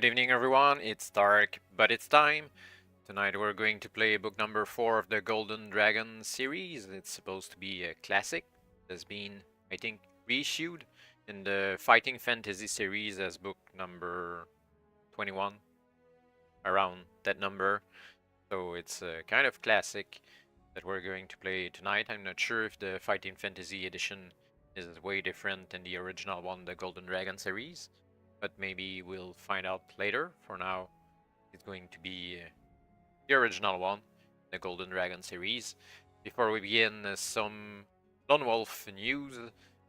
Good evening, everyone. It's dark, but it's time. Tonight we're going to play book number 4 of the Golden Dragon series. It's supposed to be a classic. It has been, I think, reissued in the Fighting Fantasy series as book number 21, around that number. So it's a kind of classic that we're going to play tonight. I'm not sure if the Fighting Fantasy edition is way different than the original one, the Golden Dragon series, but maybe we'll find out later. For now, it's going to be the original one, the Golden Dragon series. Before we begin, some Lone Wolf news.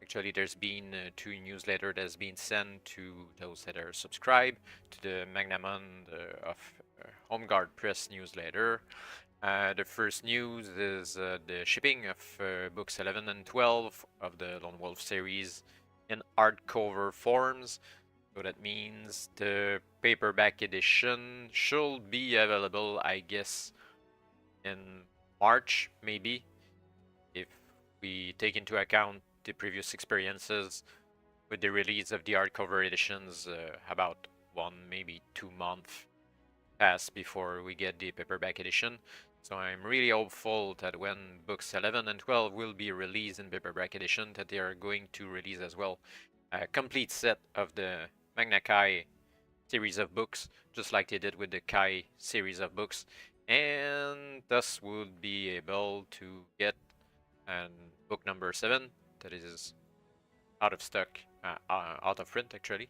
Actually, there's been 2 newsletters that's been sent to those that are subscribed to the Magnamon of Home Guard Press newsletter. The first news is the shipping of books 11 and 12 of the Lone Wolf series in hardcover forms. So that means the paperback edition should be available, I guess, in March, maybe, if we take into account the previous experiences with the release of the hardcover editions. About 1, maybe 2 months pass before we get the paperback edition. So I'm really hopeful that when books 11 and 12 will be released in paperback edition, that they are going to release as well a complete set of the Magna Kai series of books, just like they did with the Kai series of books, and thus would be able to get book number 7 that is out of stock, out of print actually.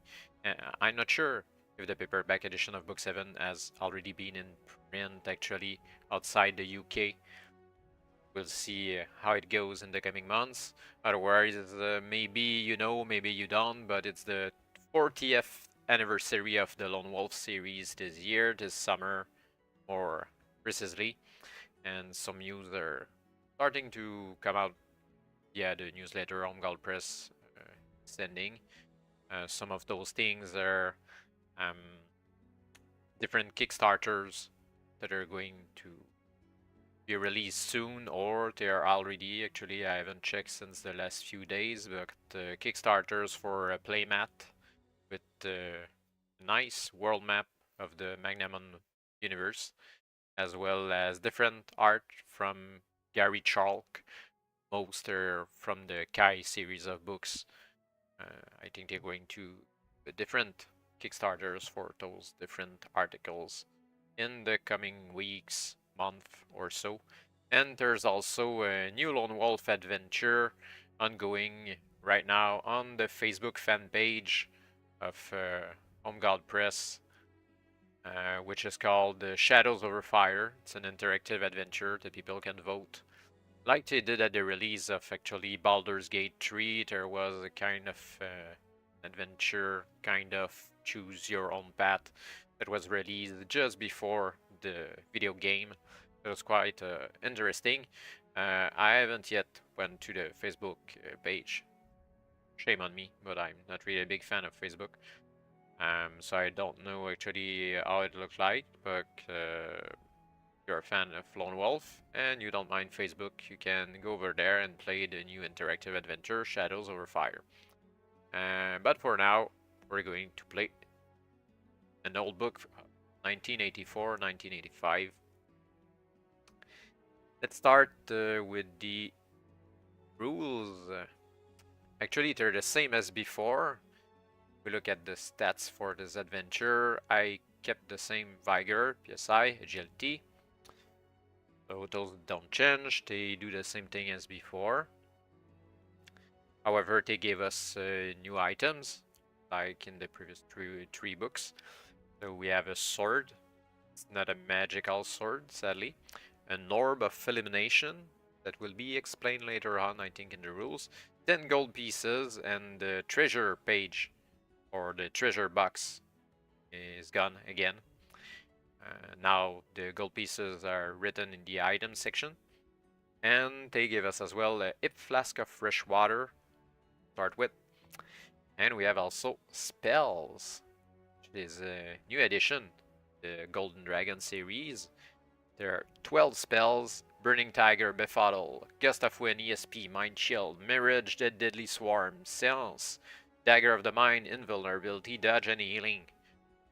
I'm not sure if the paperback edition of book 7 has already been in print actually outside the UK. We'll see how it goes in the coming months. Otherwise, maybe you know, maybe you don't, but it's the 40th anniversary of the Lone Wolf series this year, this summer, more precisely. And some news are starting to come out. Yeah, the newsletter on Guard Press sending. Some of those things are different Kickstarters that are going to be released soon, or they are already. Actually, I haven't checked since the last few days, but Kickstarters for a playmat with a nice world map of the Magnamon universe, as well as different art from Gary Chalk. Most are from the Kai series of books. I think they're going to different Kickstarters for those different articles in the coming weeks, month or so. And there's also a new Lone Wolf adventure ongoing right now on the Facebook fan page of Home Guard Press, which is called Shadows Over Fire. It's an interactive adventure that people can vote. Like they did at the release of actually Baldur's Gate 3, there was a kind of adventure, kind of choose your own path that was released just before the video game. It was quite interesting. I haven't yet went to the Facebook page. Shame on me, but I'm not really a big fan of Facebook. So I don't know actually how it looks like, but you're a fan of Lone Wolf and you don't mind Facebook, you can go over there and play the new interactive adventure Shadows Over Fire. But for now, we're going to play an old book, 1984, 1985. Let's start with the rules. Actually, they're the same as before. We look at the stats for this adventure. I kept the same Vigor, PSI, Agility. So those don't change. They do the same thing as before. However, they gave us new items, like in the previous three books. So we have a sword. It's not a magical sword, sadly. An orb of elimination that will be explained later on, I think, in the rules. 10 gold pieces, and the treasure page, or the treasure box, is gone again. Now the gold pieces are written in the item section. And they give us as well a hip flask of fresh water to start with. And we have also spells, which is a new addition, the Golden Dragon series. There are 12 spells: Burning Tiger, Befuddle, Gust of Wind, ESP, Mind Shield, Mirage, the Deadly Swarm, Seance, Dagger of the Mind, Invulnerability, Dodge, and Healing.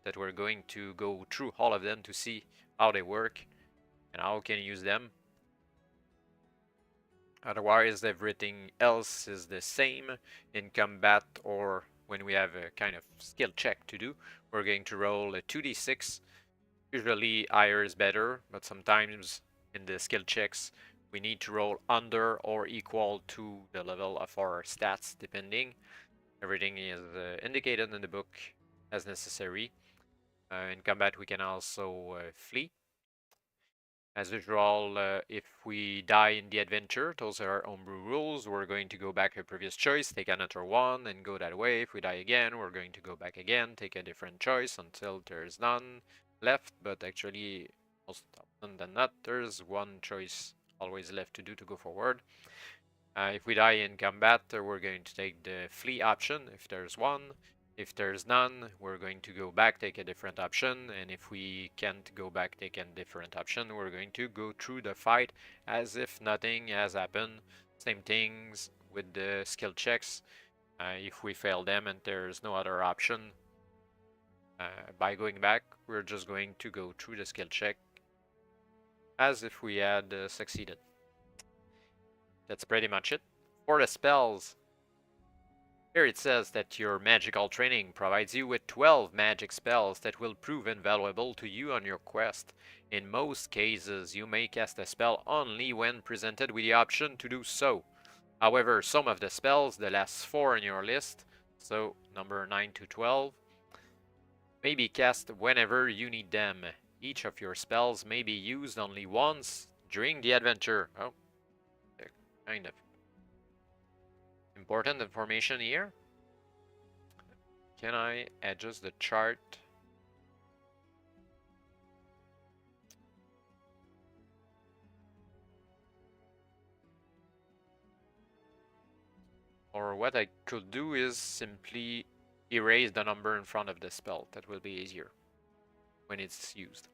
that we're going to go through all of them to see how they work and how we can use them. Otherwise, everything else is the same in combat or when we have a kind of skill check to do. We're going to roll a 2d6. Usually higher is better, but sometimes in the skill checks we need to roll under or equal to the level of our stats, depending. Everything is indicated in the book as necessary. In combat we can also flee. As usual, if we die in the adventure, those are homebrew rules. We're going to go back a previous choice, take another one, and go that way. If we die again, we're going to go back again, take a different choice until there's none left. But actually, most often than not, there's one choice always left to do to go forward. If we die in combat, we're going to take the flee option if there's one. If there's none, we're going to go back, take a different option, and if we can't go back, take a different option, we're going to go through the fight as if nothing has happened. Same things with the skill checks. If we fail them and there's no other option, by going back, we're just going to go through the skill check as if we had succeeded. That's pretty much it. For the spells, here it says that your magical training provides you with 12 magic spells that will prove invaluable to you on your quest. In most cases, you may cast a spell only when presented with the option to do so. However, some of the spells, the last 4 on your list, so number 9 to 12, may be cast whenever you need them. Each of your spells may be used only once during the adventure. Oh, kind of important information here. Can I adjust the chart? Or what I could do is simply erase the number in front of the spell. That will be easier when it's used.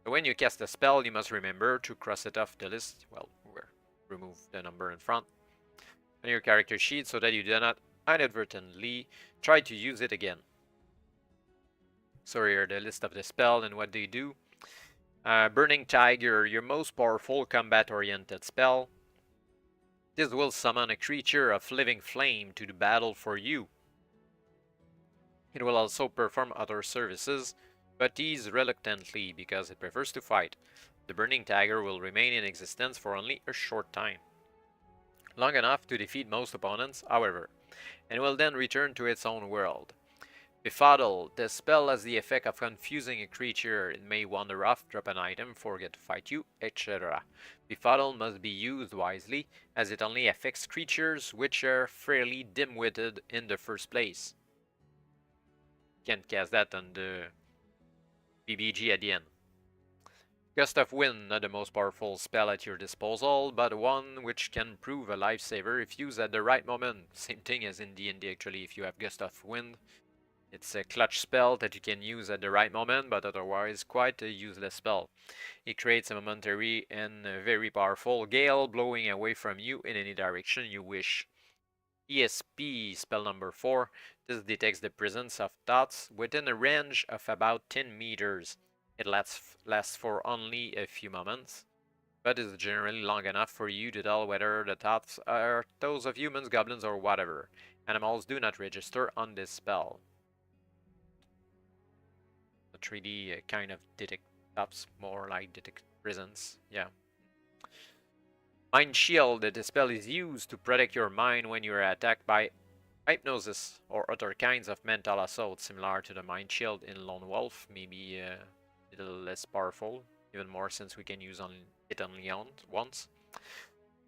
So when you cast a spell, you must remember to cross it off the list. Well, remove the number in front on your character sheet so that you do not inadvertently try to use it again. So here the list of the spell and what they do. Burning Tiger, your most powerful combat-oriented spell. This will summon a creature of living flame to the battle for you. It will also perform other services, but these reluctantly because it prefers to fight. The Burning Tiger will remain in existence for only a short time. Long enough to defeat most opponents, however, and will then return to its own world. Befuddle, the spell has the effect of confusing a creature. It may wander off, drop an item, forget to fight you, etc. Befuddle must be used wisely, as it only affects creatures which are fairly dim-witted in the first place. Can't cast that on the BBG at the end. Gust of Wind, not the most powerful spell at your disposal, but one which can prove a lifesaver if used at the right moment. Same thing as in D&D actually, if you have Gust of Wind. It's a clutch spell that you can use at the right moment, but otherwise quite a useless spell. It creates a momentary and very powerful gale blowing away from you in any direction you wish. ESP spell number 4. This detects the presence of thoughts within a range of about 10 meters. It lasts for only a few moments, but is generally long enough for you to tell whether the thoughts are those of humans, goblins, or whatever. Animals do not register on this spell. Not really kind of detect thoughts, more like detect presence, yeah. Mind Shield, the spell is used to protect your mind when you are attacked by hypnosis or other kinds of mental assault, similar to the Mind Shield in Lone Wolf, maybe a little less powerful, even more since we can use it only once.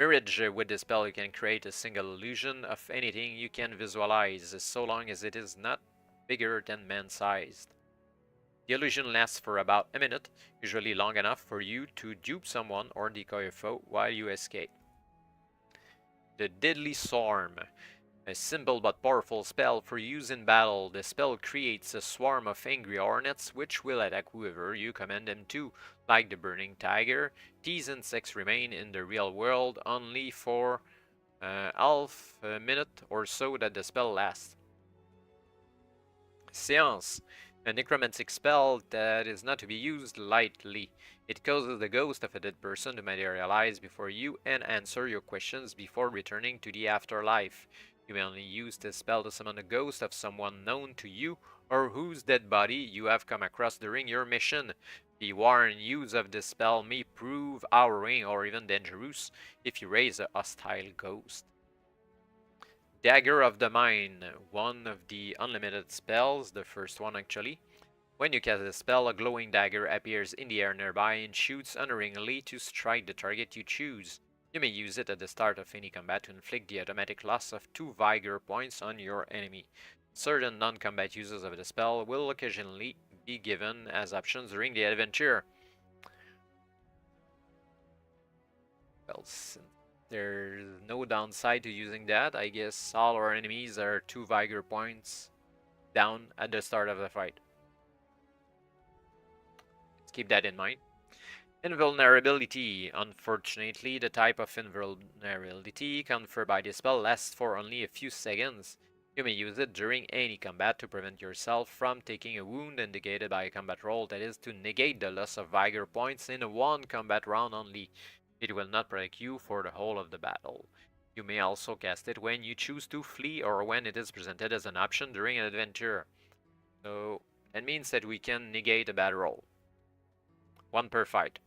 Mirage, with this spell you can create a single illusion of anything you can visualize, so long as it is not bigger than man-sized. The illusion lasts for about a minute, usually long enough for you to dupe someone or decoy a foe while you escape. The Deadly Swarm, a simple but powerful spell for use in battle. The spell creates a swarm of angry hornets which will attack whoever you command them to. Like the Burning Tiger, these insects remain in the real world only for half a minute or so that the spell lasts. Seance. A necromantic spell that is not to be used lightly. It causes the ghost of a dead person to materialize before you and answer your questions before returning to the afterlife. You may only use this spell to summon a ghost of someone known to you or whose dead body you have come across during your mission. The warned use of this spell may prove harrowing or even dangerous if you raise a hostile ghost. Dagger of the Mind, one of the unlimited spells, the first one actually. When you cast a spell, a glowing dagger appears in the air nearby and shoots unerringly to strike the target you choose. You may use it at the start of any combat to inflict the automatic loss of 2 vigor points on your enemy. Certain non-combat uses of the spell will occasionally be given as options during the adventure. Well, since there's no downside to using that, I guess all our enemies are 2 vigor points down at the start of the fight. Let's keep that in mind. Invulnerability. Unfortunately, the type of invulnerability conferred by this spell lasts for only a few seconds. You may use it during any combat to prevent yourself from taking a wound indicated by a combat roll, that is to negate the loss of vigor points in one combat round only. It will not protect you for the whole of the battle. You may also cast it when you choose to flee or when it is presented as an option during an adventure. So that means that we can negate a bad roll. 1 per fight.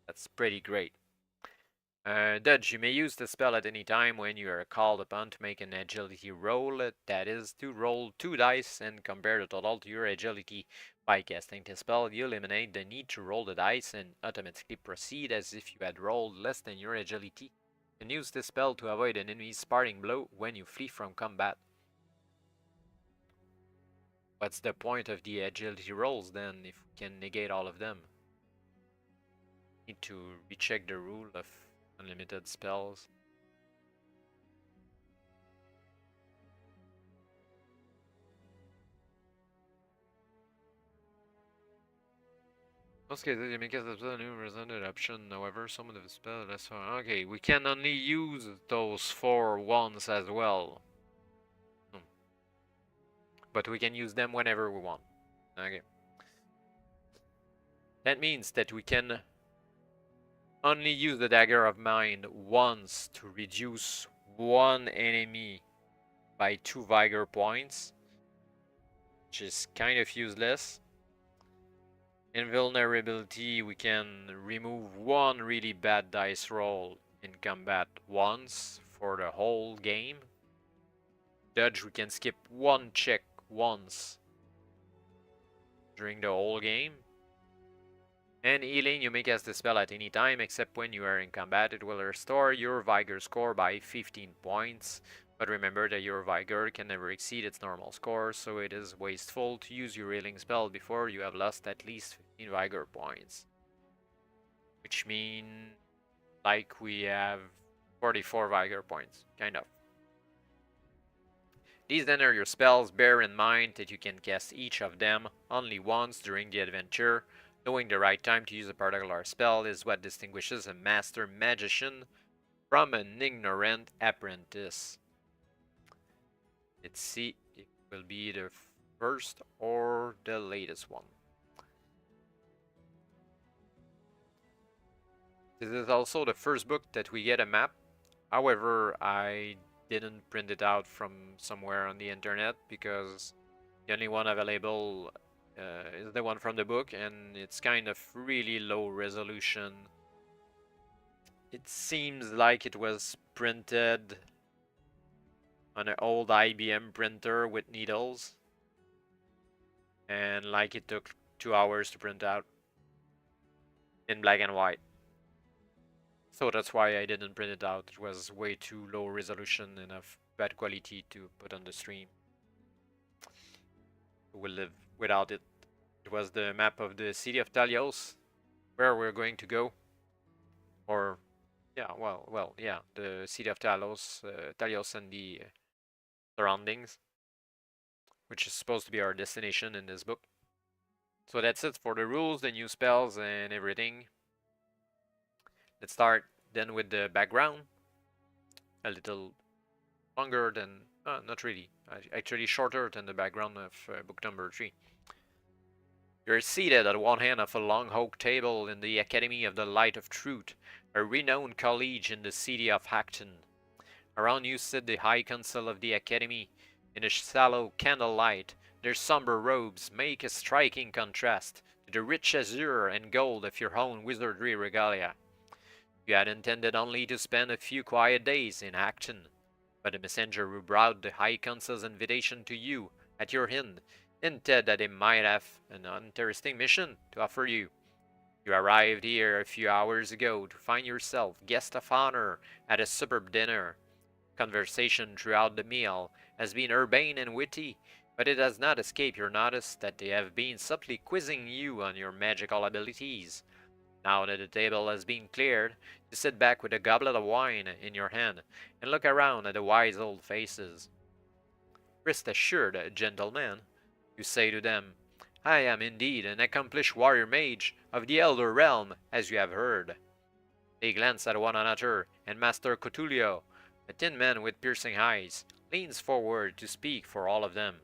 That's pretty great. Dodge. You may use the spell at any time when you are called upon to make an agility roll, that is, to roll 2 dice and compare the total to your agility. By casting this spell, you eliminate the need to roll the dice and automatically proceed as if you had rolled less than your agility. You can use this spell to avoid an enemy's parting blow when you flee from combat. What's the point of the agility rolls then if we can negate all of them? Need to recheck the rule of unlimited spells. Most cases, you may cast a spell and you present an option. However, some of the spell that's okay. We can only use those 4 once as well. But we can use them whenever we want. Okay. That means that we can only use the Dagger of Mind once to reduce one enemy by 2 vigor points, which is kind of useless. Invulnerability, we can remove 1 really bad dice roll in combat once for the whole game. Dodge, we can skip 1 check once during the whole game. And healing, you may cast the spell at any time except when you are in combat. It will restore your vigor score by 15 points. But remember that your vigor can never exceed its normal score, so it is wasteful to use your healing spell before you have lost at least 15 vigor points. Which means like we have 44 vigor points, kind of. These then are your spells. Bear in mind that you can cast each of them only once during the adventure. Knowing the right time to use a particular spell is what distinguishes a master magician from an ignorant apprentice. Let's see if it will be the first or the latest one. This is also the first book that we get a map. However, I didn't print it out from somewhere on the internet because the only one available is the one from the book, and it's kind of really low resolution. It seems like it was printed on an old IBM printer with needles, and like it took 2 hours to print out in black and white. So that's why I didn't print it out. It was way too low resolution and of bad quality to put on the stream. We'll live without it. It was the map of the city of Talos, where we're going to go. Or, yeah, yeah, the city of Talos, Talos and the surroundings, which is supposed to be our destination in this book. So that's it for the rules, the new spells, and everything. Let's start then with the background. A little longer than, not really, actually shorter than the background of book number 3. You're seated at one end of a long oak table in the Academy of the Light of Truth, a renowned college in the city of Acton. Around you sit the High Council of the Academy. In the shallow candlelight, their somber robes make a striking contrast to the rich azure and gold of your own wizardry regalia. You had intended only to spend a few quiet days in Acton, but the messenger who brought the High Council's invitation to you at your inn hinted that he might have an interesting mission to offer you. You arrived here a few hours ago to find yourself guest of honor at a superb dinner. Conversation throughout the meal has been urbane and witty, but it has not escaped your notice that they have been subtly quizzing you on your magical abilities. Now that the table has been cleared, you sit back with a goblet of wine in your hand and look around at the wise old faces. Rest assured, gentlemen, you say to them, I am indeed an accomplished warrior mage of the Elder Realm, as you have heard. They glance at one another, and Master Cotullio, a thin man with piercing eyes, leans forward to speak for all of them.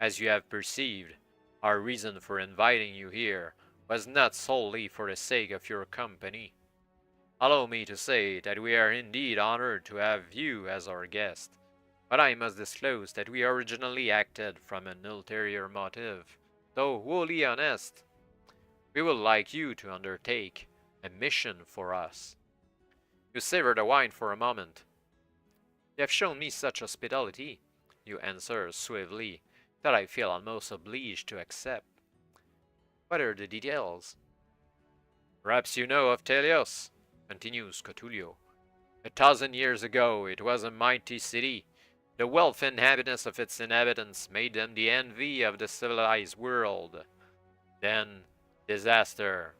As you have perceived, our reason for inviting you here was not solely for the sake of your company. Allow me to say that we are indeed honored to have you as our guest, but I must disclose that we originally acted from an ulterior motive, though wholly honest. We would like you to undertake a mission for us. You savor the wine for a moment. You have shown me such hospitality, you answer suavely, that I feel almost obliged to accept. What are the details? Perhaps you know of Telios, continues Cotullio. 1,000 years ago it was a mighty city. The wealth and happiness of its inhabitants made them the envy of the civilized world. Then, disaster.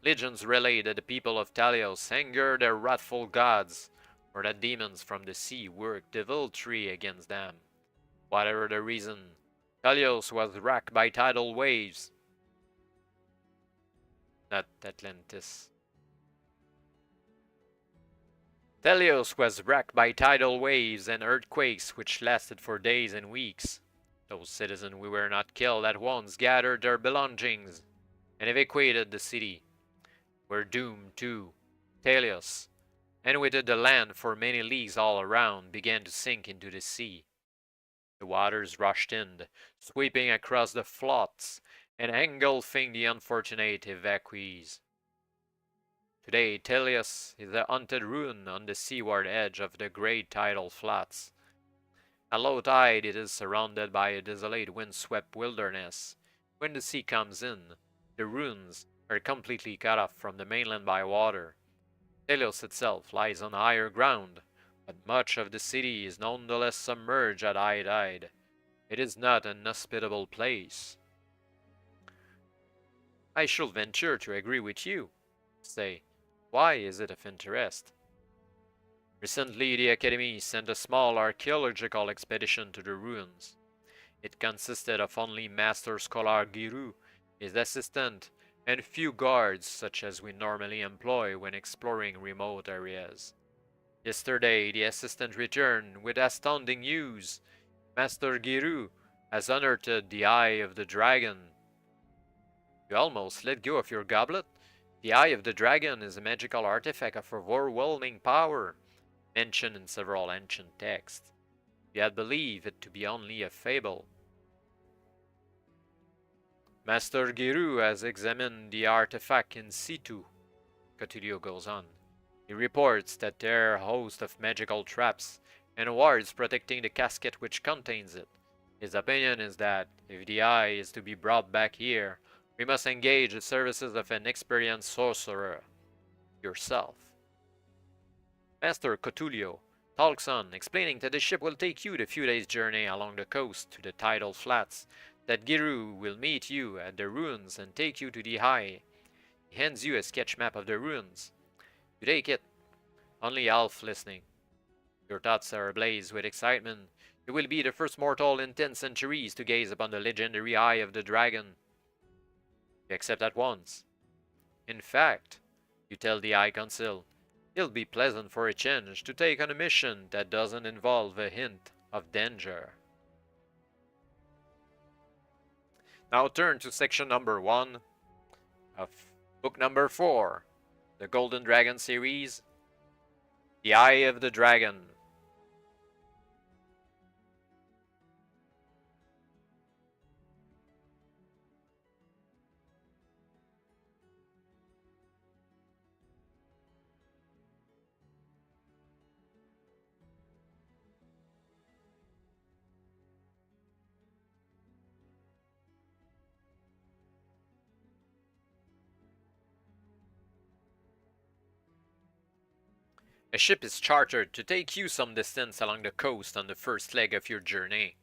Legends relate that the people of Talios angered their wrathful gods, or that demons from the sea worked deviltry against them. Whatever the reason, Talios was racked by tidal waves. Not Atlantis. Telios was racked by tidal waves and earthquakes which lasted for days and weeks. Those citizens who were not killed at once gathered their belongings and evacuated the city. Were doomed too. Telios, and with it the land for many leagues all around, began to sink into the sea. The waters rushed in, sweeping across the floods and engulfing the unfortunate evacuees. Today, Telios is a haunted ruin on the seaward edge of the great tidal flats. At low tide, it is surrounded by a desolate wind-swept wilderness. When the sea comes in, the ruins are completely cut off from the mainland by water. Telios itself lies on higher ground, but much of the city is nonetheless submerged at high tide. It is not an hospitable place. I should venture to agree with you. Say, why is it of interest? Recently, the Academy sent a small archaeological expedition to the ruins. It consisted of only Master Scholar Giru, his assistant, and few guards such as we normally employ when exploring remote areas. Yesterday, the assistant returned with astounding news. Master Giru has unearthed the Eye of the Dragon. You almost let go of your goblet. The Eye of the Dragon is a magical artifact of overwhelming power, mentioned in several ancient texts. You had believed it to be only a fable. Master Giru has examined the artifact in situ, Cotullio goes on. He reports that there are a host of magical traps and wards protecting the casket which contains it. His opinion is that, if the eye is to be brought back here, we must engage the services of an experienced sorcerer. Yourself. Master Cotullio talks on, explaining that the ship will take you the few days' journey along the coast to the tidal flats, that Giru will meet you at the ruins and take you to the Eye. He hands you a sketch map of the ruins. You take it, only half listening. Your thoughts are ablaze with excitement. You will be the first mortal in 10 centuries to gaze upon the legendary Eye of the Dragon. You accept at once. In fact, you tell the High Council, It'll be pleasant for a change to take on a mission that doesn't involve a hint of danger. Now turn to section number 1 of book number 4, the Golden Dragon series, The Eye of the Dragon. A ship is chartered to take you some distance along the coast on the first leg of your journey.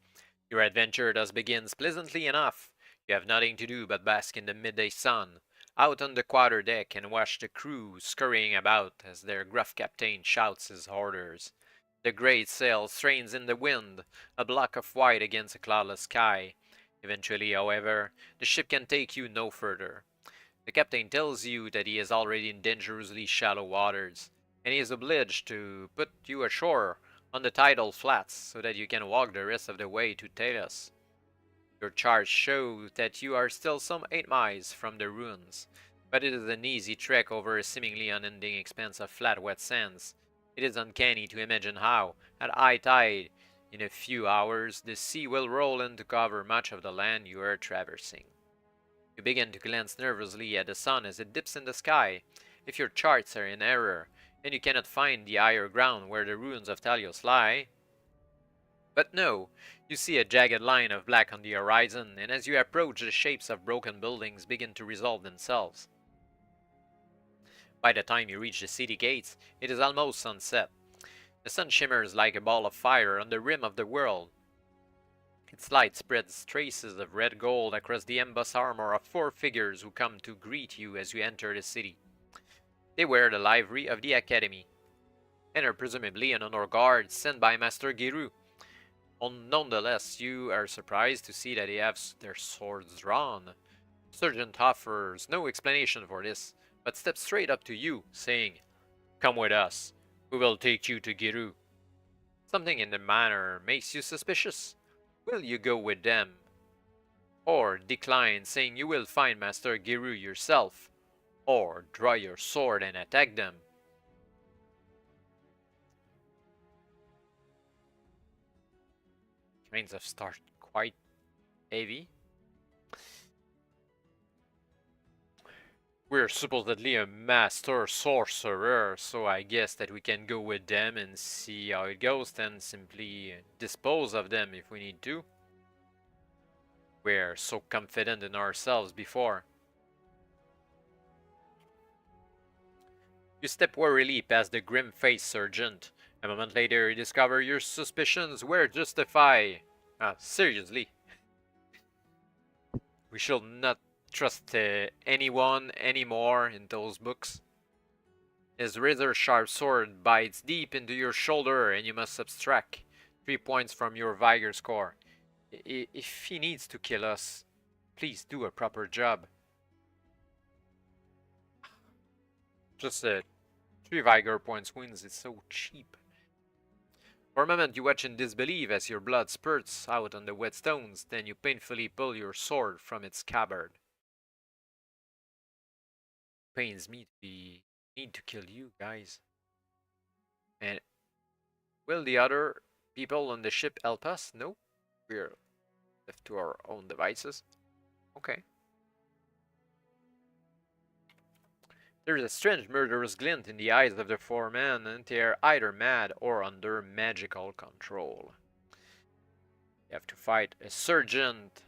Your adventure thus begins pleasantly enough. You have nothing to do but bask in the midday sun, out on the quarter-deck, and watch the crew scurrying about as their gruff captain shouts his orders. The great sail strains in the wind, a block of white against a cloudless sky. Eventually, however, the ship can take you no further. The captain tells you that he is already in dangerously shallow waters, and he is obliged to put you ashore on the tidal flats so that you can walk the rest of the way to Talos. Your charts show that you are still some 8 miles from the ruins, but it is an easy trek over a seemingly unending expanse of flat wet sands. It is uncanny to imagine how, at high tide, in a few hours, the sea will roll in to cover much of the land you are traversing. You begin to glance nervously at the sun as it dips in the sky. If your charts are in error, and you cannot find the higher ground where the ruins of Talos lie. But no, you see a jagged line of black on the horizon, and as you approach, the shapes of broken buildings begin to resolve themselves. By the time you reach the city gates, it is almost sunset. The sun shimmers like a ball of fire on the rim of the world. Its light spreads traces of red gold across the embossed armor of 4 figures who come to greet you as you enter the city. They wear the livery of the Academy, and are presumably an honor guard sent by Master Giru. Nonetheless, you are surprised to see that they have their swords drawn. The sergeant offers no explanation for this, but steps straight up to you, saying, "Come with us. We will take you to Giru." Something in the manner makes you suspicious. Will you go with them? Or decline, saying you will find Master Giru yourself? Or draw your sword and attack them? Kinds of start quite heavy. We're supposedly a master sorcerer, so I guess that we can go with them and see how it goes, then simply dispose of them if we need to. We're so confident in ourselves before. You step warily past the grim-faced sergeant. A moment later, you discover your suspicions were justified. Seriously. We shall not trust anyone anymore in those books. His razor-sharp sword bites deep into your shoulder, and you must subtract 3 points from your vigor score. If he needs to kill us, please do a proper job. Just 3 vigor points wins is so cheap. For a moment you watch in disbelief as your blood spurts out on the wet stones, then you painfully pull your sword from its scabbard. Pains me to need to kill you guys. And will the other people on the ship help us? No, we're left to our own devices. Okay. There is a strange murderous glint in the eyes of the 4 men, and they are either mad or under magical control. You have to fight a sergeant.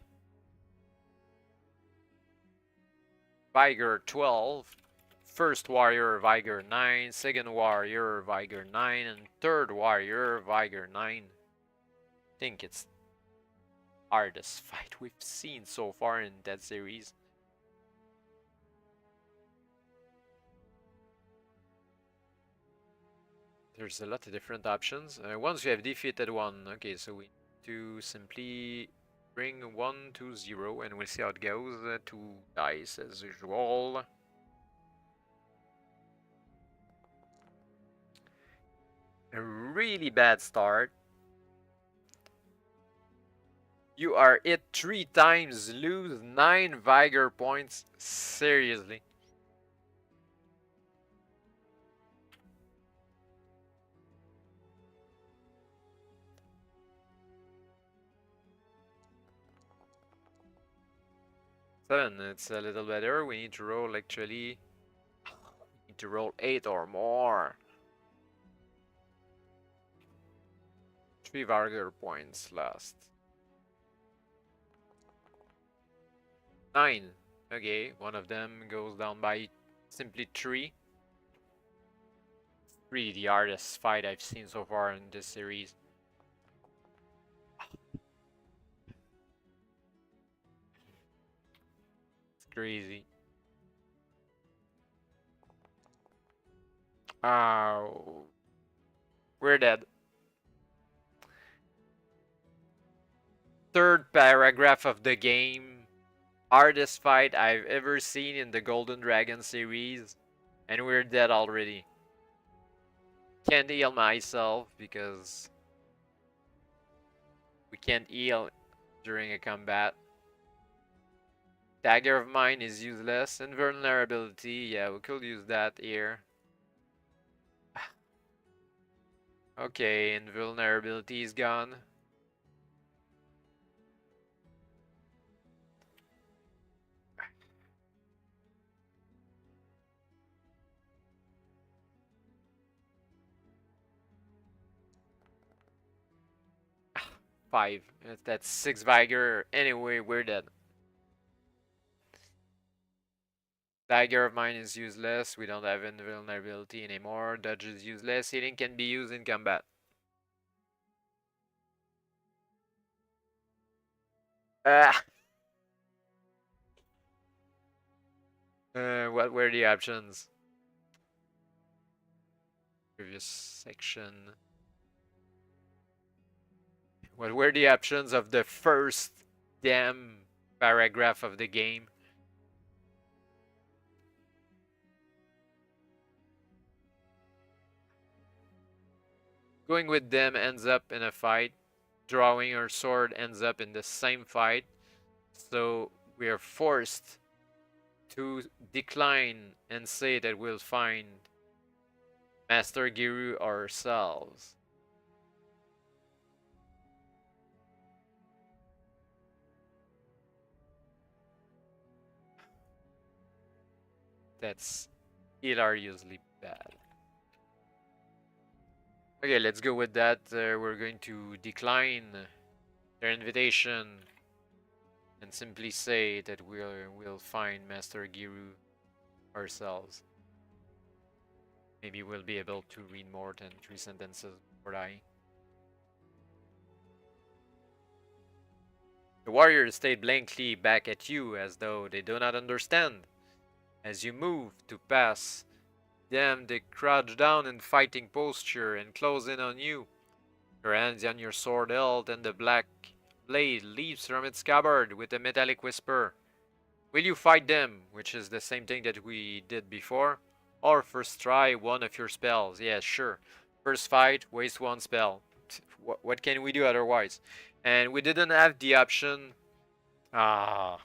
Vigor 12. First warrior, Vigor 9. Second warrior, Vigor 9. And third warrior, Vigor 9. I think it's the hardest fight we've seen so far in that series. There's a lot of different options. Once you have defeated one, okay, so we need to simply bring 1 to 0 and we'll see how it goes. 2 dice as usual. A really bad start. You are hit 3 times, lose 9 Vigor points. Seriously. Seven, it's a little better. We need to roll actually. Need to roll 8 or more. 3 Vigor points last. 9. Okay, one of them goes down by simply 3. 3, the hardest fight I've seen so far in this series. It's crazy. Oh, we're dead. Third paragraph of the game. Hardest fight I've ever seen in the Golden Dragon series. And we're dead already. Can't heal myself because we can't heal during a combat. Dagger of Mine is useless. Invulnerability, yeah, we could use that here. Okay, invulnerability is gone. Five. That's 6 Vigor. Anyway, we're dead. Dagger of Mine is useless. We don't have invulnerability anymore. Dodge is useless. Healing can be used in combat. Ah! What were the options? Previous section. What were the options of the first damn paragraph of the game? Going with them ends up in a fight. Drawing our sword ends up in the same fight. So we are forced to decline and say that we'll find Master Giru ourselves. That's hilariously bad. Okay, let's go with that. We're going to decline their invitation and simply say that we'll find Master Giru ourselves. Maybe we'll be able to read more than 3 sentences before dying. The warriors stayed blankly back at you as though they do not understand. As you move to pass them, they crouch down in fighting posture and close in on you. Your hands on your sword hilt, and the black blade leaps from its scabbard with a metallic whisper. Will you fight them, which is the same thing that we did before? Or first try one of your spells? Yes, sure. First fight, waste one spell. What can we do otherwise? And we didn't have the option. Ah,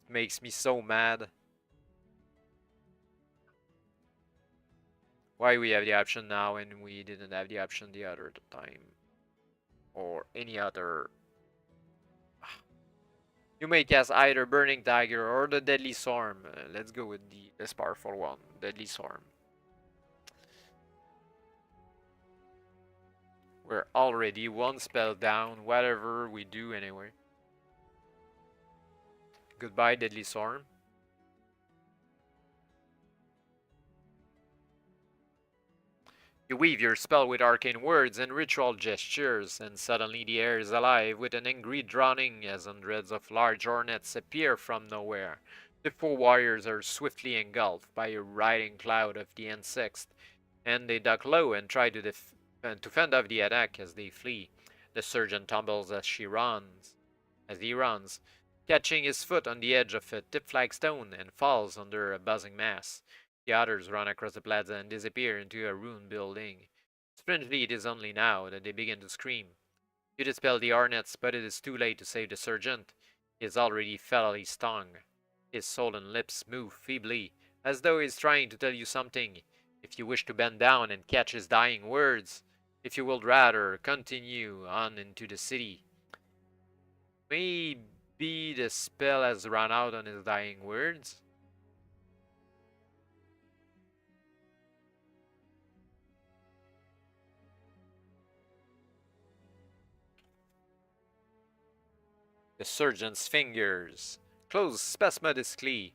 makes me so mad. Why we have the option now and we didn't have the option the other time? Or any other. You may cast either Burning Dagger or the Deadly Storm. Let's go with the less powerful one, Deadly Storm. We're already one spell down, whatever we do anyway. Goodbye, Deadly Storm. You weave your spell with arcane words and ritual gestures, and suddenly the air is alive with an angry droning as hundreds of large hornets appear from nowhere. The 4 warriors are swiftly engulfed by a riding cloud of the insects, and they duck low and try to fend off the attack as they flee. The surgeon tumbles as he runs, catching his foot on the edge of a tip flagstone and falls under a buzzing mass. The others run across the plaza and disappear into a ruined building. Strangely, it is only now that they begin to scream. You dispel the hornets, but it is too late to save the sergeant. He is already fatally stung. His swollen lips move feebly, as though he is trying to tell you something. If you wish to bend down and catch his dying words, if you would rather continue on into the city. Maybe the spell has run out on his dying words? The surgeon's fingers close spasmodically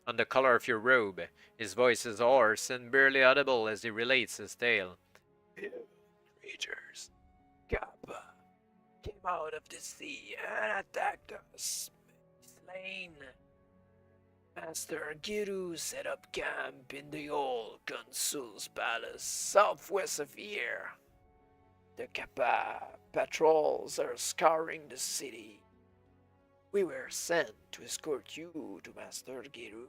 on the collar of your robe. His voice is hoarse and barely audible as he relates his tale. Creatures, Kappa, came out of the sea and attacked us. Slain. Master Giru set up camp in the old consul's palace southwest of here. The Kappa patrols are scouring the city. We were sent to escort you to Master Giru.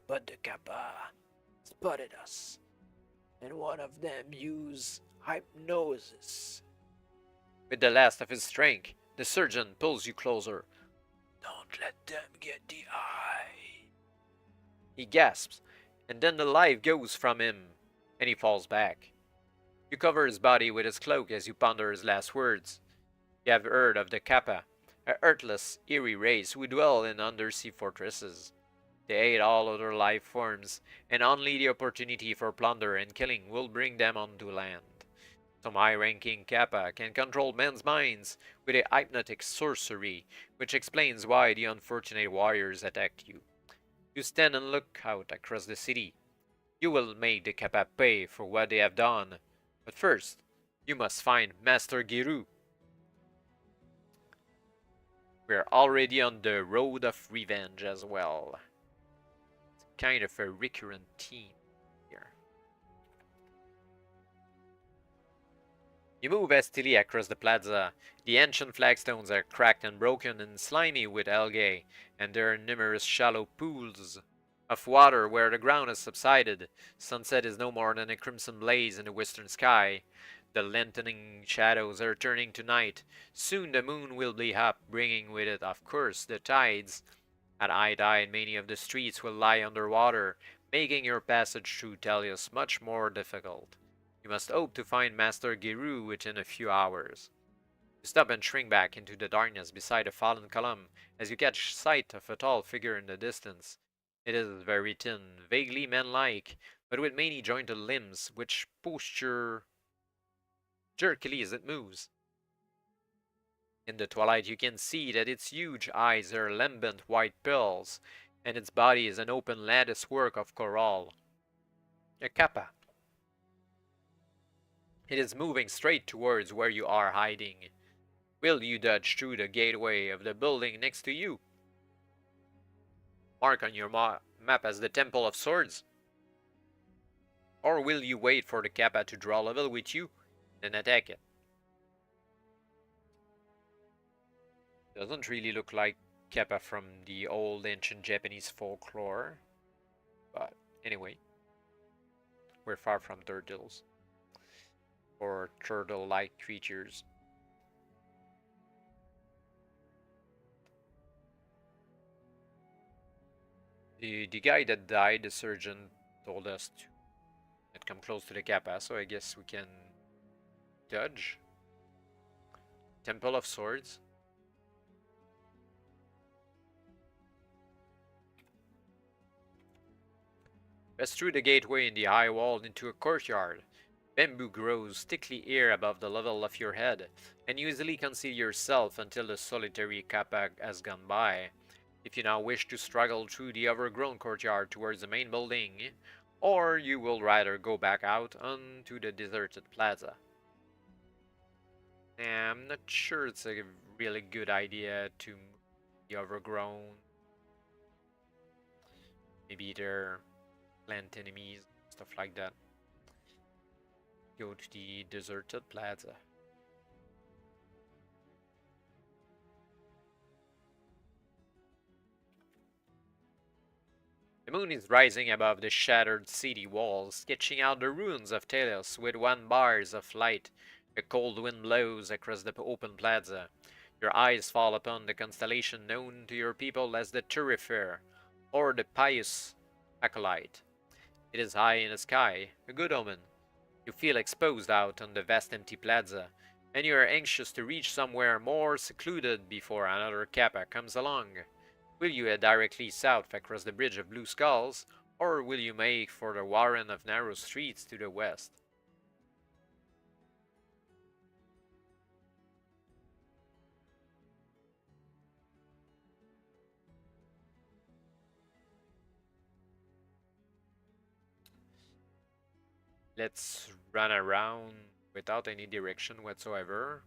But the Kappa spotted us, and one of them used hypnosis. With the last of his strength, the surgeon pulls you closer. Don't let them get the eye. He gasps, and then the life goes from him, and he falls back. You cover his body with his cloak as you ponder his last words. You have heard of the Kappa, a earthless, eerie race who dwell in undersea fortresses. They ate all other life forms, and only the opportunity for plunder and killing will bring them onto land. Some high-ranking Kappa can control men's minds with a hypnotic sorcery, which explains why the unfortunate warriors attacked you. You stand and look out across the city. You will make the Kappa pay for what they have done. But first, you must find Master Giru. We're already on the road of revenge as well. It's kind of a recurrent theme here. You move hastily across the plaza. The ancient flagstones are cracked and broken and slimy with algae, and there are numerous shallow pools of water where the ground has subsided. Sunset is no more than a crimson blaze in the western sky. The lengthening shadows are turning to night. Soon the moon will be up, bringing with it, of course, the tides. At high tide, many of the streets will lie underwater, making your passage through Telios much more difficult. You must hope to find Master Giru within a few hours. You stop and shrink back into the darkness beside a fallen column as you catch sight of a tall figure in the distance. It is very thin, vaguely man-like, but with many jointed limbs, which posture jerkily as it moves. In the twilight you can see that its huge eyes are lambent white pearls, and its body is an open lattice work of coral. A Kappa. It is moving straight towards where you are hiding. Will you dodge through the gateway of the building next to you? Mark on your map as the Temple of Swords? Or will you wait for the Kappa to draw level with you, then attack it? Doesn't really look like Kappa from the old ancient Japanese folklore. But anyway, we're far from turtles. Or turtle-like creatures. The guy that died, the surgeon, told us to not come close to the Kappa, so I guess we can dodge. Temple of Swords. Pass through the gateway in the high wall into a courtyard. Bamboo grows thickly here above the level of your head, and you easily conceal yourself until the solitary Kappa has gone by. If you now wish to struggle through the overgrown courtyard towards the main building, or you will rather go back out onto the deserted plaza. I'm not sure it's a really good idea to move the overgrown. Maybe they're plant enemies, stuff like that. Go to the deserted plaza. The moon is rising above the shattered city walls, sketching out the ruins of Telos with one bars of light. A cold wind blows across the open plaza. Your eyes fall upon the constellation known to your people as the Thurifer, or the Pious Acolyte. It is high in the sky, a good omen. You feel exposed out on the vast empty plaza, and you are anxious to reach somewhere more secluded before another Kappa comes along. Will you head directly south across the Bridge of Blue Skulls, or will you make for the warren of narrow streets to the west? Let's run around without any direction whatsoever.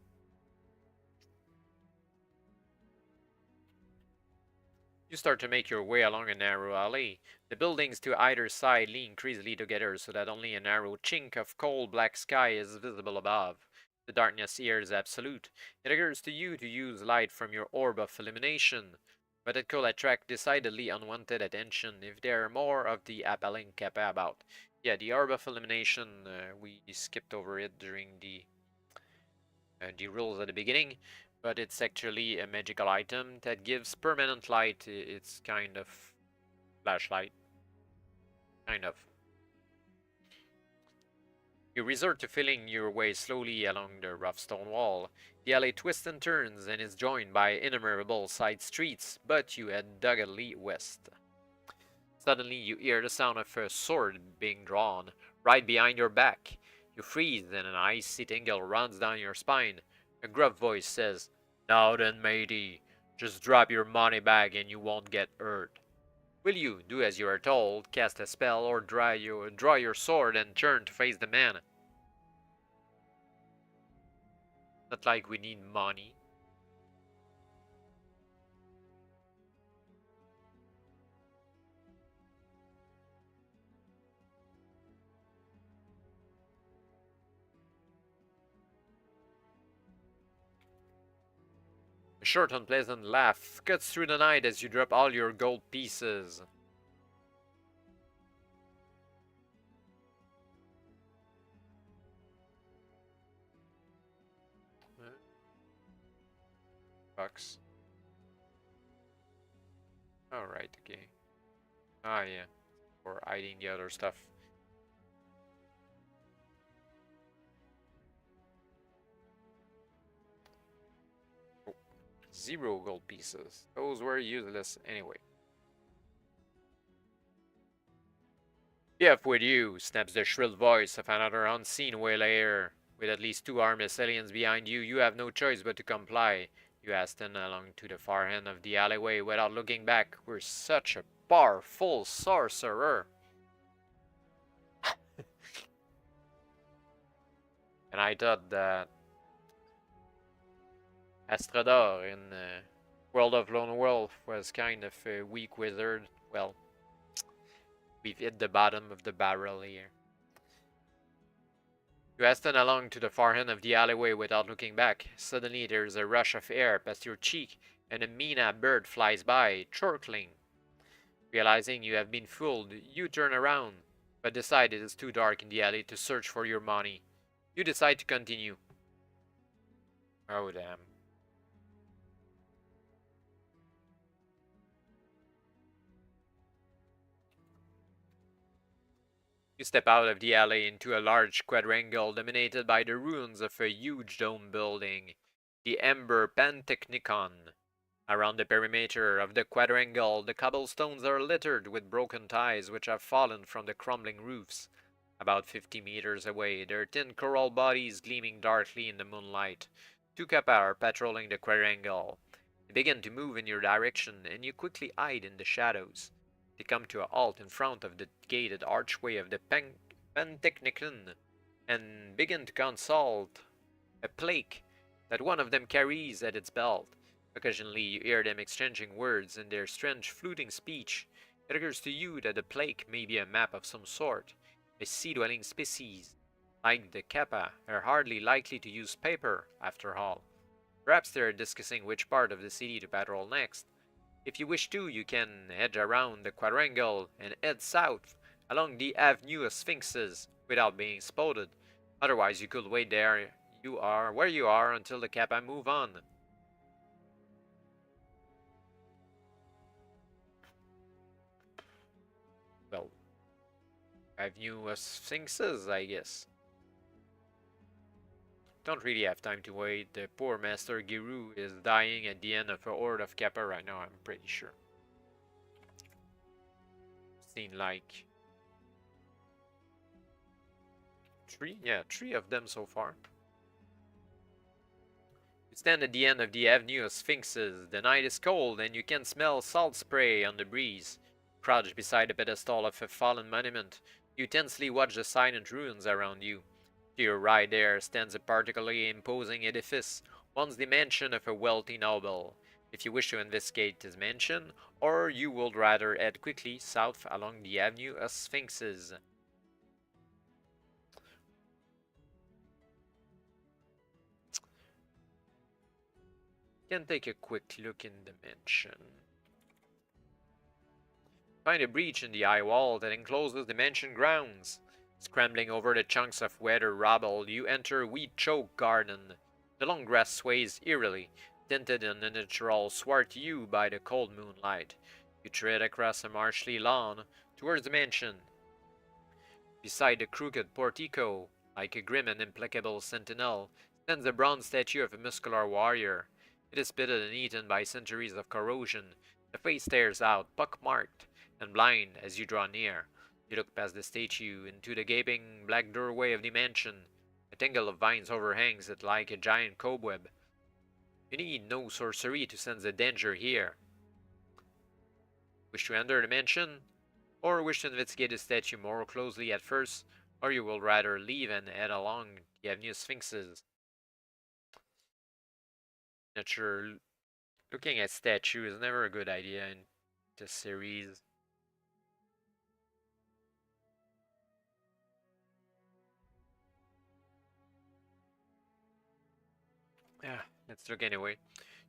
You start to make your way along a narrow alley. The buildings to either side lean crazily together so that only a narrow chink of cold black sky is visible above. The darkness here is absolute. It occurs to you to use light from your orb of illumination, but it could attract decidedly unwanted attention if there are more of the Apaling Kappa about. Yeah, the orb of illumination, we skipped over it during the rules at the beginning, but it's actually a magical item that gives permanent light. It's kind of flashlight, kind of. You resort to feeling your way slowly along the rough stone wall. The alley twists and turns and is joined by innumerable side streets, but you head doggedly west. Suddenly you hear the sound of a sword being drawn right behind your back. You freeze and an icy tingle runs down your spine. A gruff voice says, "Now then, matey, just drop your money bag and you won't get hurt." Will you do as you are told, cast a spell, or draw your sword and turn to face the man? Not like we need money. A short, unpleasant laugh cuts through the night as you drop all your gold pieces. Bucks. Alright, okay. Ah, yeah. For hiding the other stuff. Oh, 0 gold pieces. Those were useless anyway. "Be off with you," snaps the shrill voice of another unseen waylayer. With at least 2 armed aliens behind you, you have no choice but to comply. You hasten along to the far end of the alleyway without looking back. We're such a powerful sorcerer. And I thought that Astrador in World of Lone Wolf was kind of a weak wizard. Well, we've hit the bottom of the barrel here. You hasten along to the far end of the alleyway without looking back. Suddenly there's a rush of air past your cheek, and a Mina bird flies by, chortling. Realizing you have been fooled, you turn around, but decide it is too dark in the alley to search for your money. You decide to continue. Oh, damn. You step out of the alley into a large quadrangle dominated by the ruins of a huge dome building, the Ember Pantechnicon. Around the perimeter of the quadrangle, the cobblestones are littered with broken ties which have fallen from the crumbling roofs. About 50 meters away, their thin coral bodies gleaming darkly in the moonlight. 2 Kappa are patrolling the quadrangle. They begin to move in your direction, and you quickly hide in the shadows. They come to a halt in front of the gated archway of the Pantechnicon and begin to consult a plaque that one of them carries at its belt. Occasionally you hear them exchanging words in their strange fluting speech. It occurs to you that the plaque may be a map of some sort. A sea-dwelling species, like the Kappa, are hardly likely to use paper, after all. Perhaps they are discussing which part of the city to patrol next. If you wish to, you can head around the quadrangle and head south along the Avenue of Sphinxes without being spotted. Otherwise, you could wait where you are until the Kappa move on. Well, Avenue of Sphinxes, I guess. Don't really have time to wait. The poor Master Giru is dying at the end of a horde of Kappa right now, I'm pretty sure. Seen like three of them so far. You stand at the end of the Avenue of Sphinxes. The night is cold and you can smell salt spray on the breeze. Crouched beside the pedestal of a fallen monument, you tensely watch the silent ruins around you. To your right there stands a particularly imposing edifice, once the mansion of a wealthy noble. If you wish to investigate his mansion, or you would rather head quickly south along the Avenue of Sphinxes. You can take a quick look in the mansion. Find a breach in the high wall that encloses the mansion grounds. Scrambling over the chunks of weathered rubble, you enter a weed-choked garden. The long grass sways eerily, tinted in a natural swart hue by the cold moonlight. You tread across a marshy lawn towards the mansion. Beside the crooked portico, like a grim and implacable sentinel, stands the bronze statue of a muscular warrior. It is pitted and eaten by centuries of corrosion. The face stares out, pock-marked and blind, as you draw near. You look past the statue into the gaping black doorway of the mansion. A tangle of vines overhangs it like a giant cobweb. You need no sorcery to sense the danger here. Wish to enter the mansion? Or wish to investigate the statue more closely at first? Or you will rather leave and head along the Avenue of Sphinxes? Not sure. Looking at statue is never a good idea in this series. Yeah, let's look anyway.